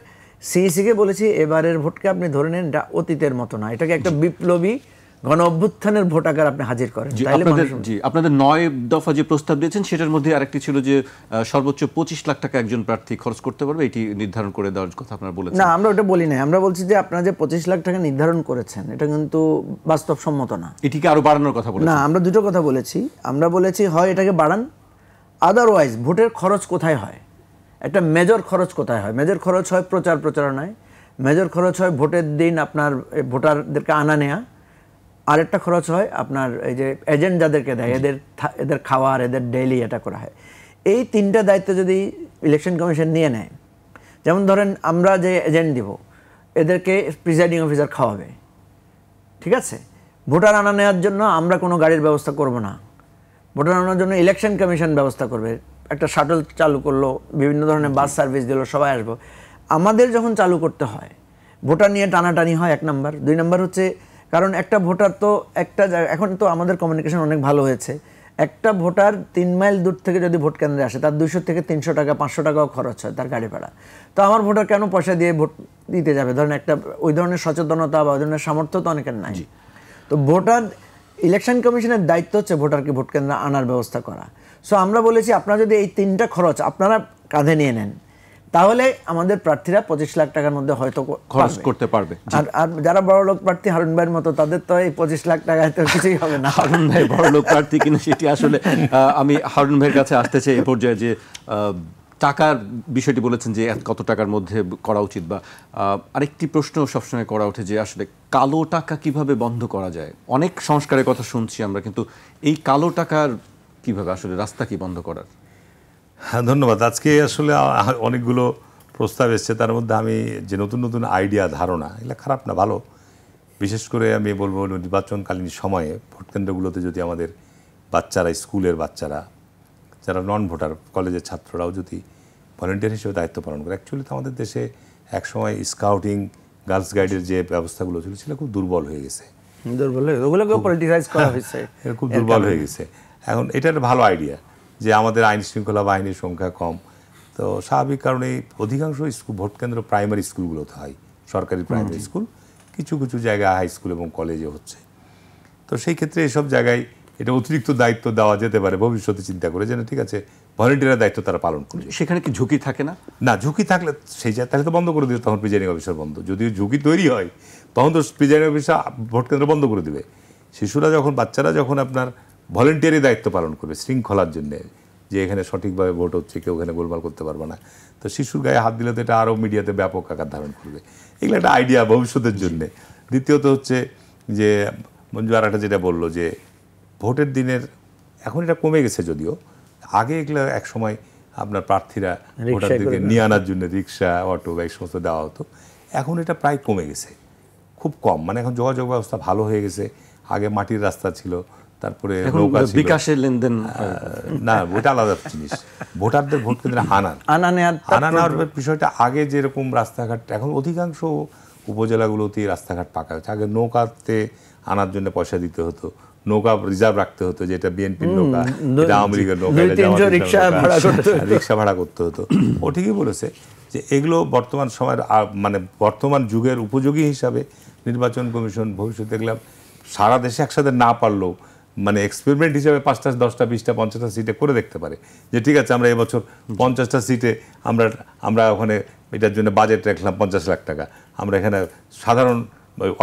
Speaker 3: সিইসিকে বলেছি এবারের ভোটকে আপনি ধরে নেন এটা অতীতের মতো না, এটাকে একটা বিপ্লবী গণ অভ্যুত্থানের ভোটাকার আপনি হাজির করেন।
Speaker 1: আপনাদের 9 দফা যে প্রস্তাব দিয়েছেন সেটার মধ্যে আরেকটি ছিল যে সর্বোচ্চ 25 লাখ টাকা একজন প্রার্থী খরচ করতে পারবে, এটি নির্ধারণ করে দেওয়ার কথা আপনারা বলেছেন।
Speaker 3: না, আমরা ওটা বলি না, আমরা বলছি যে আপনারা যে 25 লাখ টাকা নির্ধারণ করেছেন এটা কিন্তু বাস্তবসম্মত না,
Speaker 1: এটিকে আরো বাড়ানোর কথা বলেছেন।
Speaker 3: না, আমরা দুটো কথা বলেছি। আমরা বলেছি হয় এটাকে বাড়ান, আদারওয়াইজ ভোটের খরচ কোথায় হয়, একটা মেজর খরচ কোথায় হয়। মেজর খরচ হয় প্রচারণায়, মেজর খরচ হয় ভোটের দিন আপনার ভোটারদেরকে আনা নেয়া, আরেকটা খরচ হয় আপনার এই যে এজেন্ট যাদেরকে দেয় এদের খাওয়ার, এদের ডেইলি এটা করা হয়। এই 3টা দায়িত্ব যদি ইলেকশন কমিশন নিয়ে নেয়, যেমন ধরেন আমরা যে এজেন্ট দিব এদেরকে প্রিজাইডিং অফিসার খাওয়াবে, ঠিক আছে? ভোটার আনা নেওয়ার জন্য আমরা কোনো গাড়ির ব্যবস্থা করব না, ভোটার আনার জন্য ইলেকশন কমিশন ব্যবস্থা করবে, একটা শাটল চালু করলো, বিভিন্ন ধরনের বাস সার্ভিস দিল, সবাই আসবো। আমাদের যখন চালু করতে হয় ভোটার নিয়ে টানাটানি হয় 1 নাম্বার। 2 নাম্বার হচ্ছে কারণ একটা ভোটার তো একটা এখন তো আমাদের কমিউনিকেশন অনেক ভালো হয়েছে, একটা ভোটার 3 মাইল দূর থেকে যদি ভোট কেন্দ্রে আসে তার 200 থেকে 300 টাকা 500 টাকাও খরচ হয় তার গাড়ি ভাড়া। তো আমার ভোটার কেন পয়সা দিয়ে ভোট দিতে যাবে? ধরেন একটা ওই ধরনের সচেতনতা বা ওই ধরনের সামর্থ্য তো অনেকের নাই। তো ভোটার ইলেকশন কমিশনের দায়িত্ব হচ্ছে ভোটারকে ভোট কেন্দ্রে আনার ব্যবস্থা করা। সো আমরা বলেছি আপনারা যদি এই 3টা খরচ আপনারা কাঁধে নিয়ে নেন তাহলে আমাদের প্রার্থীরা 25 লাখ টাকার মধ্যে হয়তো
Speaker 1: খরচ করতে পারবে।
Speaker 3: আর যারা বড় লোক প্রার্থী হারুন ভাইয়ের মতো তাদের তো এই 25 লাখ টাকায় তো কিছুই হবে না।
Speaker 1: হারুন ভাই বড় লোক প্রার্থী কিনা সেটি আসলে আমি হারুন ভাইয়ের কাছে আসতে চাই এ পর্যায়ে যে টাকার বিষয়টি বলেছেন যে কত টাকার মধ্যে করা উচিত, বা আরেকটি প্রশ্ন সবসময় করা ওঠে যে আসলে কালো টাকা কিভাবে বন্ধ করা যায়। অনেক সংস্কারের কথা শুনছি আমরা, কিন্তু এই কালো টাকার কিভাবে আসলে রাস্তা কি বন্ধ করার?
Speaker 2: হ্যাঁ, ধন্যবাদ। আজকে আসলে অনেকগুলো প্রস্তাব এসছে, তার মধ্যে আমি যে নতুন নতুন আইডিয়া, ধারণা, এগুলো খারাপ না, ভালো। বিশেষ করে আমি বলবো নির্বাচনকালীন সময়ে ভোটকেন্দ্রগুলোতে যদি আমাদের বাচ্চারা, স্কুলের বাচ্চারা, যারা নন ভোটার, কলেজের ছাত্ররাও যদি ভলেন্টিয়ার হিসেবে দায়িত্ব পালন করে। অ্যাকচুয়ালি তো আমাদের দেশে একসময় স্কাউটিং, গার্লস গাইডের যে ব্যবস্থাগুলো ছিল সেটা খুব দুর্বল হয়ে গেছে,
Speaker 3: ওগুলোকে পলিটিসাইজ করা হয়েছে,
Speaker 2: খুব দুর্বল হয়ে গেছে। এখন এটা একটা ভালো আইডিয়া যে আমাদের আইন শৃঙ্খলা বাহিনীর সংখ্যা কম, তো স্বাভাবিক কারণে অধিকাংশ স্কুল, ভোট কেন্দ্র প্রাইমারি স্কুলগুলোতে হয়, সরকারি প্রাইমারি স্কুল, কিছু কিছু জায়গায় হাই স্কুল এবং কলেজে হচ্ছে। তো সেই ক্ষেত্রে এসব জায়গায় এটা অতিরিক্ত দায়িত্ব দেওয়া যেতে পারে ভবিষ্যতে, চিন্তা করে যে ঠিক আছে ভলেন্টিয়ারের দায়িত্ব তারা পালন করবে।
Speaker 1: সেখানে কি ঝুঁকি থাকে না?
Speaker 2: না, ঝুঁকি থাকলে সেই তাহলে তো বন্ধ করে দিবে, তখন প্রিজাইডিং অফিসার বন্ধ। যদিও ঝুঁকি তৈরি হয় তখন তো প্রিজাইডিং অফিসার ভোট কেন্দ্র বন্ধ করে দিবে। শিশুরা যখন, বাচ্চারা যখন আপনার ভলেন্টিয়ারি দায়িত্ব পালন করবে শৃঙ্খলার জন্যে, যে এখানে সঠিকভাবে ভোট হচ্ছে, কেউ এখানে গোলমাল করতে পারবে না, তো শিশুর গায়ে হাত দিলে তো এটা আরও মিডিয়াতে ব্যাপক আকার ধারণ করবে। এগুলো একটা আইডিয়া ভবিষ্যতের জন্যে। দ্বিতীয়ত হচ্ছে যে মঞ্জু আর একটা যেটা বললো যে ভোটের দিনের, এখন এটা কমে গেছে যদিও, আগে এগুলো এক সময় আপনার প্রার্থীরা ভোটারদেরকে নিয়ে আনার জন্য রিক্সা, অটো বা এই সমস্ত দেওয়া হতো। এখন এটা প্রায় কমে গেছে, খুব কম। মানে এখন যোগাযোগ ব্যবস্থা ভালো হয়ে গেছে। আগে মাটির রাস্তা ছিল, তারপরে নৌকা ছিল,
Speaker 1: বিকাশের লেনদেন
Speaker 2: না, ওটা আলাদা জিনিস। ভোটারদের ভোট কেন্দ্রে আনা নেওয়ার বিষয়টা আগে যেরকম রাস্তাঘাট, এখন অধিকাংশ উপজেলাগুলোতেই রাস্তাঘাট পাকা হচ্ছে। আগে নৌকাতে আনার জন্য পয়সা দিতে হতো, নৌকা রিজার্ভ রাখতে হতো, যে এটা বিএনপির নৌকা, এটা আওয়ামী লীগের নৌকা, রিক্সা ভাড়া করতে হতো। ও ঠিকই বলেছে যে এগুলো বর্তমান সময়ের, মানে বর্তমান যুগের উপযোগী হিসাবে নির্বাচন কমিশন ভবিষ্যতে দেখলাম সারা দেশে একসাথে না পারলেও মানে এক্সপেরিমেন্ট হিসাবে 5টা, 10টা, 20টা, 50টা সিটে করে দেখতে পারে যে ঠিক আছে আমরা এবছর 50টা সিটে আমরা ওখানে এটার জন্য বাজেট রাখলাম 50 লাখ টাকা, আমরা এখানে সাধারণ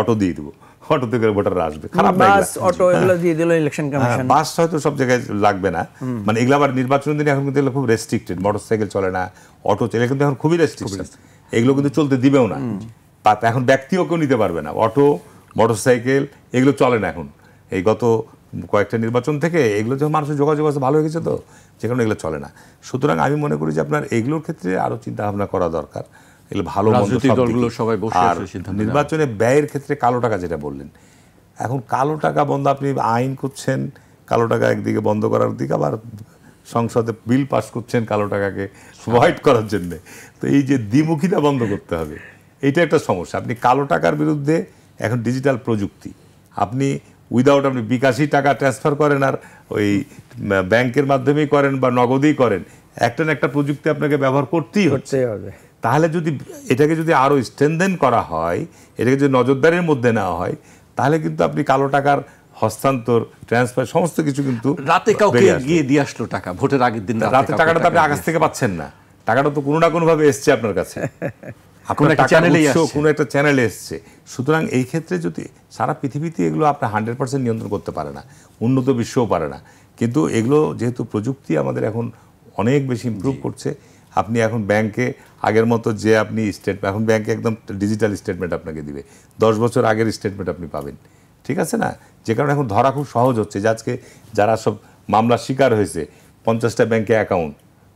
Speaker 2: অটো দিয়ে দেবো, অটোতে করে ভোটাররা আসবে। খারাপ না,
Speaker 3: অটো এগুলো দিয়ে দিল ইলেকশন কমিশন।
Speaker 2: বাস হয়তো সব জায়গায় লাগবে না, মানে এগুলো আবার নির্বাচনের দিনে এখন কিন্তু খুব রেস্ট্রিক্টেড। মোটরসাইকেল চলে না, অটো চলে, কিন্তু এখন খুবই রেস্ট্রিকশন, এগুলো কিন্তু চলতে দিবেও না। এখন ব্যক্তিও কেউ নিতে পারবে না, অটো, মোটরসাইকেল এগুলো চলে না এখন। এই গত কয়েকটা নির্বাচন থেকে এগুলো যখন মানুষের যোগাযোগ ব্যবস্থা ভালো হয়ে গেছে, তো যে কারণে এগুলো চলে না। সুতরাং আমি মনে করি যে আপনার এগুলোর ক্ষেত্রে আরও চিন্তা ভাবনা করা দরকার। এগুলো ভালো
Speaker 1: দলগুলো সবাই বসে
Speaker 2: নির্বাচনে ব্যয়ের ক্ষেত্রে কালো টাকা যেটা বললেন, এখন কালো টাকা বন্ধ, আপনি আইন করছেন কালো টাকা একদিকে বন্ধ করার দিকে, আবার সংসদে বিল পাস করছেন কালো টাকাকে হোয়াইট করার জন্য। তো এই যে দ্বিমুখিতা বন্ধ করতে হবে, এইটা একটা সমস্যা। আপনি কালো টাকার বিরুদ্ধে এখন ডিজিটাল প্রযুক্তি, আপনি উইদাউট আপনি বিকাশী টাকা ট্রান্সফার করেন আর ওই ব্যাংকের মাধ্যমেই করেন বা নগদেই করেন, একটা না একটা প্রযুক্তি আপনাকে ব্যবহার করতেই হবে। তাহলে যদি এটাকে যদি আরও স্ট্রেনথেন করা হয়, এটাকে যদি নজরদারির মধ্যে নেওয়া হয়, তাহলে কিন্তু আপনি কালো টাকার হস্তান্তর, ট্রান্সফার সমস্ত কিছু কিন্তু
Speaker 1: রাতে কাউকে গিয়ে দিয়ে আসলো টাকা, ভোটের আগের দিন
Speaker 2: রাতে টাকাটা তো আপনি আকাশ থেকে পাচ্ছেন না, টাকাটা তো কোনো না কোনোভাবে এসছে আপনার কাছে, কোনো একটা চ্যানেলে এসছে। সুতরাং এই ক্ষেত্রে যদি সারা পৃথিবীতে এগুলো আপনার 100% নিয়ন্ত্রণ করতে পারে না, উন্নত বিশ্বও পারে না, কিন্তু এগুলো যেহেতু প্রযুক্তি আমাদের এখন অনেক বেশি ইমপ্রুভ করছে, আপনি এখন ব্যাংকে আগের মতো যে আপনি এখন ব্যাংকে একদম ডিজিটাল স্টেটমেন্ট আপনাকে দিবে, 10 বছর আগের স্টেটমেন্ট আপনি পাবেন, ঠিক আছে না, যে কারণে এখন ধরা খুব সহজ হচ্ছে যে আজকে যারা সব মামলার শিকার হয়েছে 50টা ব্যাংকে অ্যাকাউন্ট,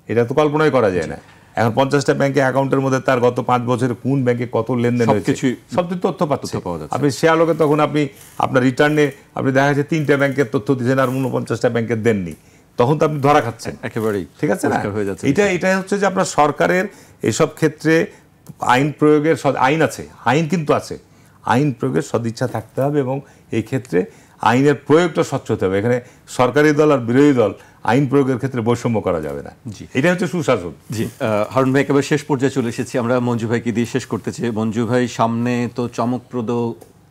Speaker 2: এটা তো কল্পনাই করা যায় না। এখন 50টা ব্যাংকে অ্যাকাউন্টের মধ্যে তার গত 5 বছরে কোন ব্যাংকে কত লেনদেন হয়েছে সব তথ্য পাচ্ছে। আপনি সে আলোকে তখন আপনি আপনার রিটার্নে আপনি দেখা যাচ্ছে 3টা ব্যাংকের তথ্য দিচ্ছেন আর 49টা ব্যাংকের দেননি, তখন তো আপনি ধরা খাচ্ছেন একেবারেই, ঠিক আছে না। এটাই হচ্ছে যে আপনার সরকারের এসব ক্ষেত্রে আইন প্রয়োগের আইন আছে, আইন কিন্তু আছে, আইন প্রয়োগের সদিচ্ছা থাকতে হবে এবং এই ক্ষেত্রে আইনের প্রয়োগটা স্বচ্ছ হতে হবে। এখানে সরকারি দল আর বিরোধী দল আইন প্রয়োগের ক্ষেত্রে বৈষম্য করা যাবে না। এটা হচ্ছে সুশাসন।
Speaker 1: জি হারুন ভাই, একেবারে শেষ পর্যায়ে চলে এসেছি, আমরা মঞ্জু ভাইকে দিয়ে শেষ করতে চাই। মঞ্জু ভাই, সামনে তো চমকপ্রদ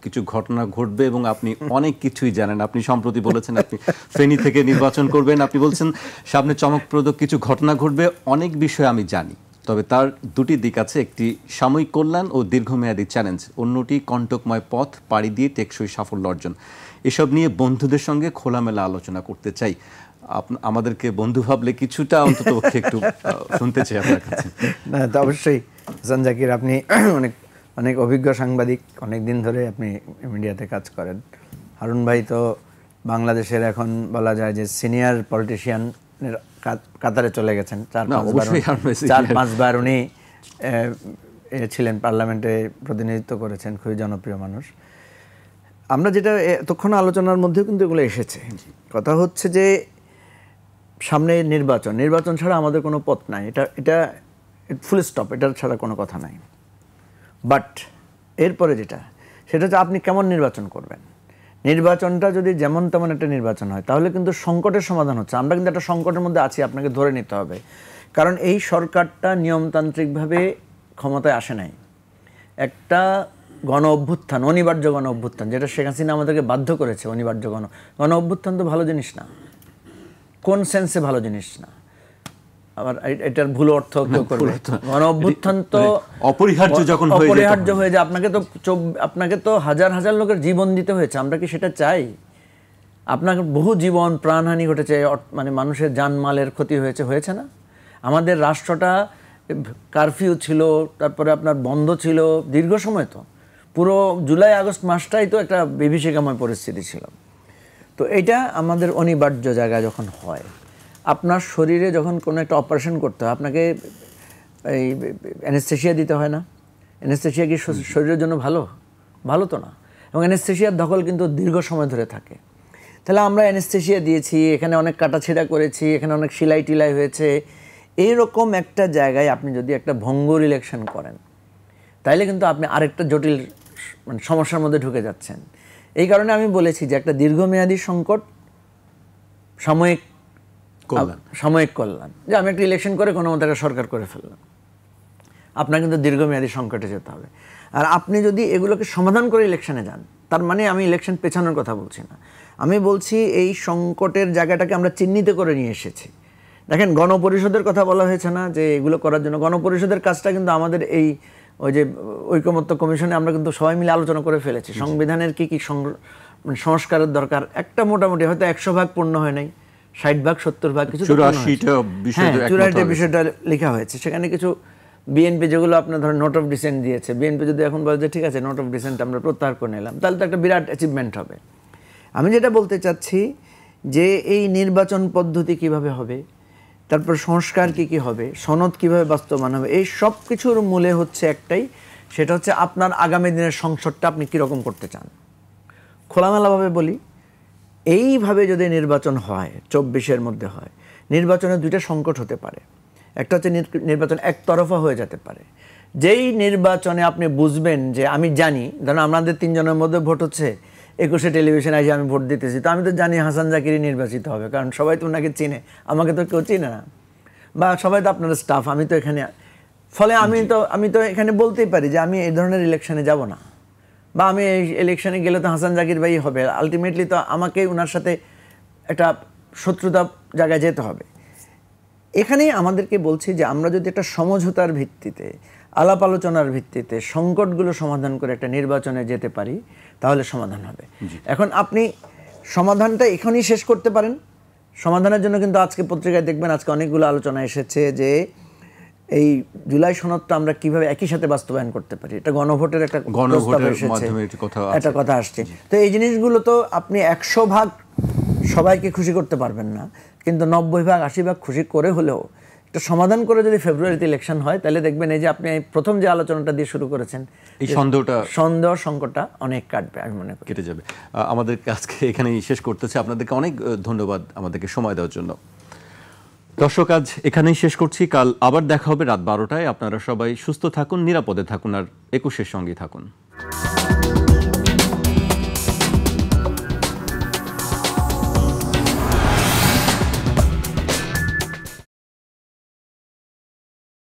Speaker 1: কিছু ঘটনা ঘটবে এবং আপনি অনেক কিছুই জানেন। আপনি সম্প্রতি বলেছেন আপনি ফেনী থেকে নির্বাচন করবেন, আপনি বলছেন সামনে চমকপ্রদ কিছু ঘটনা ঘটবে, অনেক বিষয় আমি জানি, তবে তার দুটি দিক আছে, একটি সাময়িক কল্যাণ ও দীর্ঘমেয়াদী চ্যালেঞ্জ, অন্যটি কণ্টকময় পথ পাড়ি দিয়ে টেকসই সাফল্য অর্জন। এসব নিয়ে বন্ধুদের সঙ্গে খোলামেলা আলোচনা করতে চাই। আমাদেরকে বন্ধু ভাবলে কিছুটা অন্তত একটু শুনতে চাই আপনার কাছে।
Speaker 3: না, তো অবশ্যই হাসান জাকির, আপনি অনেক অনেক অভিজ্ঞ সাংবাদিক, অনেক দিন ধরে আপনি মিডিয়াতে কাজ করেন। হারুন ভাই তো বাংলাদেশের এখন বলা যায় যে সিনিয়র পলিটিশিয়ানের কাতারে চলে গেছেন। 4-5 বার উনি ছিলেন, পার্লামেন্টে প্রতিনিধিত্ব করেছেন, খুবই জনপ্রিয় মানুষ। আমরা যেটা এতক্ষণ আলোচনার মধ্যেও কিন্তু এগুলো এসেছে, কথা হচ্ছে যে সামনে নির্বাচন ছাড়া আমাদের কোনো পথ নাই, এটা ফুল স্টপ, এটার ছাড়া কোনো কথা নাই। বাট এরপরে সেটা হচ্ছে আপনি কেমন নির্বাচন করবেন। নির্বাচনটা যদি যেমন তেমন একটা নির্বাচন হয় তাহলে কিন্তু সংকটের সমাধান হচ্ছে। আমরা কিন্তু একটা সংকটের মধ্যে আছি, আপনাকে ধরে নিতে হবে, কারণ এই সরকারটা নিয়মতান্ত্রিকভাবে ক্ষমতায় আসে নাই। একটা গণ অভ্যুত্থান, অনিবার্য গণ অভ্যুত্থান, যেটা শেখ হাসিনা আমাদেরকে বাধ্য করেছে, অনিবার্য গণ অভ্যুত্থান তো ভালো জিনিস না, কোন সেন্সে ভালো জিনিস না, আবার এটার ভুল অর্থ কেউ করবে। গণ অভ্যুত্থান তো
Speaker 1: অপরিহার্য যখন
Speaker 3: অপরিহার্য হয়ে যায়, আপনাকে তো হাজার হাজার লোকের জীবন দিতে হয়েছে। আমরা কি সেটা চাই? আপনার বহু জীবন প্রাণহানি ঘটেছে, মানে মানুষের জানমালের ক্ষতি হয়েছে না? আমাদের রাষ্ট্রটা কারফিউ ছিল, তারপরে আপনার বন্ধ ছিল দীর্ঘ সময়, তো পুরো জুলাই আগস্ট মাসটাই তো একটা বিভীষিকাময় পরিস্থিতি ছিল। তো এটা আমাদের অনিবার্য জায়গায় যখন হয়, আপনার শরীরে যখন কোনো একটা অপারেশন করতে হয়, আপনাকে এই অ্যানেস্থেশিয়া দিতে হয় না? অ্যানেস্থেশিয়া কি শরীরের জন্য ভালো তো না, এবং অ্যানেস্থেশিয়ার দখল কিন্তু দীর্ঘ সময় ধরে থাকে। তাহলে আমরা অ্যানেস্থেশিয়া দিয়েছি, এখানে অনেক কাটাছেঁড়া করেছি, এখানে অনেক সেলাই টিলাই হয়েছে। এইরকম একটা জায়গায় আপনি যদি একটা ভঙ্গুর ইলেকশন করেন, তাইলে কিন্তু আপনি আরেকটা জটিল সমস্যার মধ্যে ঢুকে যাচ্ছেন। এই কারণে আমি বলেছি যে একটা দীর্ঘমেয়াদী সংকট, সাময়িক কল্যাণ, যে আমি একটা ইলেকশন করে কোনো মতো একটা সরকার করে ফেললাম, আপনার কিন্তু দীর্ঘমেয়াদী সংকটে যেতে হবে। আর আপনি যদি এগুলোকে সমাধান করে ইলেকশনে যান, তার মানে আমি ইলেকশন পেছানোর কথা বলছি না, আমি বলছি এই সংকটের জায়গাটাকে আমরা চিহ্নিত করে নিয়ে এসেছি। দেখেন, গণপরিষদের কথা বলা হয়েছে না, যে এগুলো করার জন্য গণপরিষদের কাজটা কিন্তু আমাদের ওই যে ঐকমত্য কমিশনে আমরা কিন্তু সবাই মিলে আলোচনা করে ফেলেছি। সংবিধানের কি সংস্কারের দরকার, একটা মোটামুটি হয়তো 100% পূর্ণ হয় নাই, 60%-70% কিছু 84টা বিষয়টা লেখা হয়েছে। সেখানে কিছু বিএনপি যেগুলো আপনার ধরেন নোট অফ ডিসেন্ট দিয়েছে, বিএনপি যদি এখন বলে যে ঠিক আছে নোট অফ ডিসেন্ট আমরা প্রত্যাহার করে নিলাম, তাহলে তো একটা বিরাট অ্যাচিভমেন্ট হবে। আমি যেটা বলতে চাচ্ছি যে এই নির্বাচন পদ্ধতি কিভাবে হবে, তারপর সংস্কার কি হবে, সনদ কিভাবে বাস্তবায়ন হবে, এই সব কিছুর মূলে হচ্ছে একটাই, সেটা হচ্ছে আপনার আগামী দিনের সংসদটা আপনি কীরকম করতে চান। খোলামেলাভাবে বলি, এইভাবে যদি নির্বাচন হয়, 24-এর মধ্যে হয়, নির্বাচনে দুইটা সংকট হতে পারে। একটা হচ্ছে নির্বাচন একতরফা হয়ে যেতে পারে। যেই নির্বাচনে আপনি বুঝবেন যে আমি জানি, ধরুন আমাদের 3 জনের মধ্যে ভোট হচ্ছে, 21-এ টেলিভিশনে এসে আমি ভোট দিতেছি, তো আমি তো জানি হাসান জাকিরই নির্বাচিত হবে, কারণ সবাই তো ওনাকে চিনে, আমাকে তো কেউ চিনে না, বা সবাই তো আপনার স্টাফ, আমি তো এখানে, ফলে আমি তো এখানে বলতেই পারি যে আমি এই ধরনের ইলেকশনে যাব না, বা আমি এই ইলেকশনে গেলে তো হাসান জাকির ভাই হবে, আলটিমেটলি তো আমাকে ওনার সাথে একটা শত্রুতা জায়গায় যেতে হবে। এখানেই আমাদেরকে বলছি যে আমরা যদি একটা সমঝোতার ভিত্তিতে, আলাপ আলোচনার ভিত্তিতে সংকটগুলো সমাধান করে একটা নির্বাচনে যেতে পারি, তাহলে সমাধান হবে। এখন আপনি সমাধানটা এখনই শেষ করতে পারেন। সমাধানের জন্য কিন্তু আজকে পত্রিকায় দেখবেন, আজকে অনেকগুলো আলোচনা এসেছে যে এই জুলাই সনদটা আমরা কিভাবে একই সাথে বাস্তবায়ন করতে পারি, এটা গণভোটের একটা
Speaker 1: গণভোটের মাধ্যমে
Speaker 3: একটা কথা আসছে। তো এই জিনিসগুলো তো আপনি 100 ভাগ সবাইকে খুশি করতে পারবেন না, কিন্তু 90 ভাগ 80 ভাগ খুশি করে হলেও একটা সমাধান করে যদি ফেব্রুয়ারিতে ইলেকশন হয়, তাহলে দেখবেন এই যে আপনি প্রথম যে আলোচনাটা দিয়ে শুরু করেছেন,
Speaker 1: এই সন্দেহ সংকটটা
Speaker 3: অনেক কাটবে, আমি মনে করি
Speaker 1: কেটে যাবে। আমাদের আজকে এখানেই শেষ করতেছে। আপনাদেরকে অনেক ধন্যবাদ আমাদেরকে সময় দেওয়ার জন্য। দর্শক, আজ এখানেই শেষ করছি। কাল আবার দেখা হবে রাত 12টায়। আপনারা সবাই সুস্থ থাকুন, নিরাপদে থাকুন, আর 21-এর সঙ্গেই থাকুন।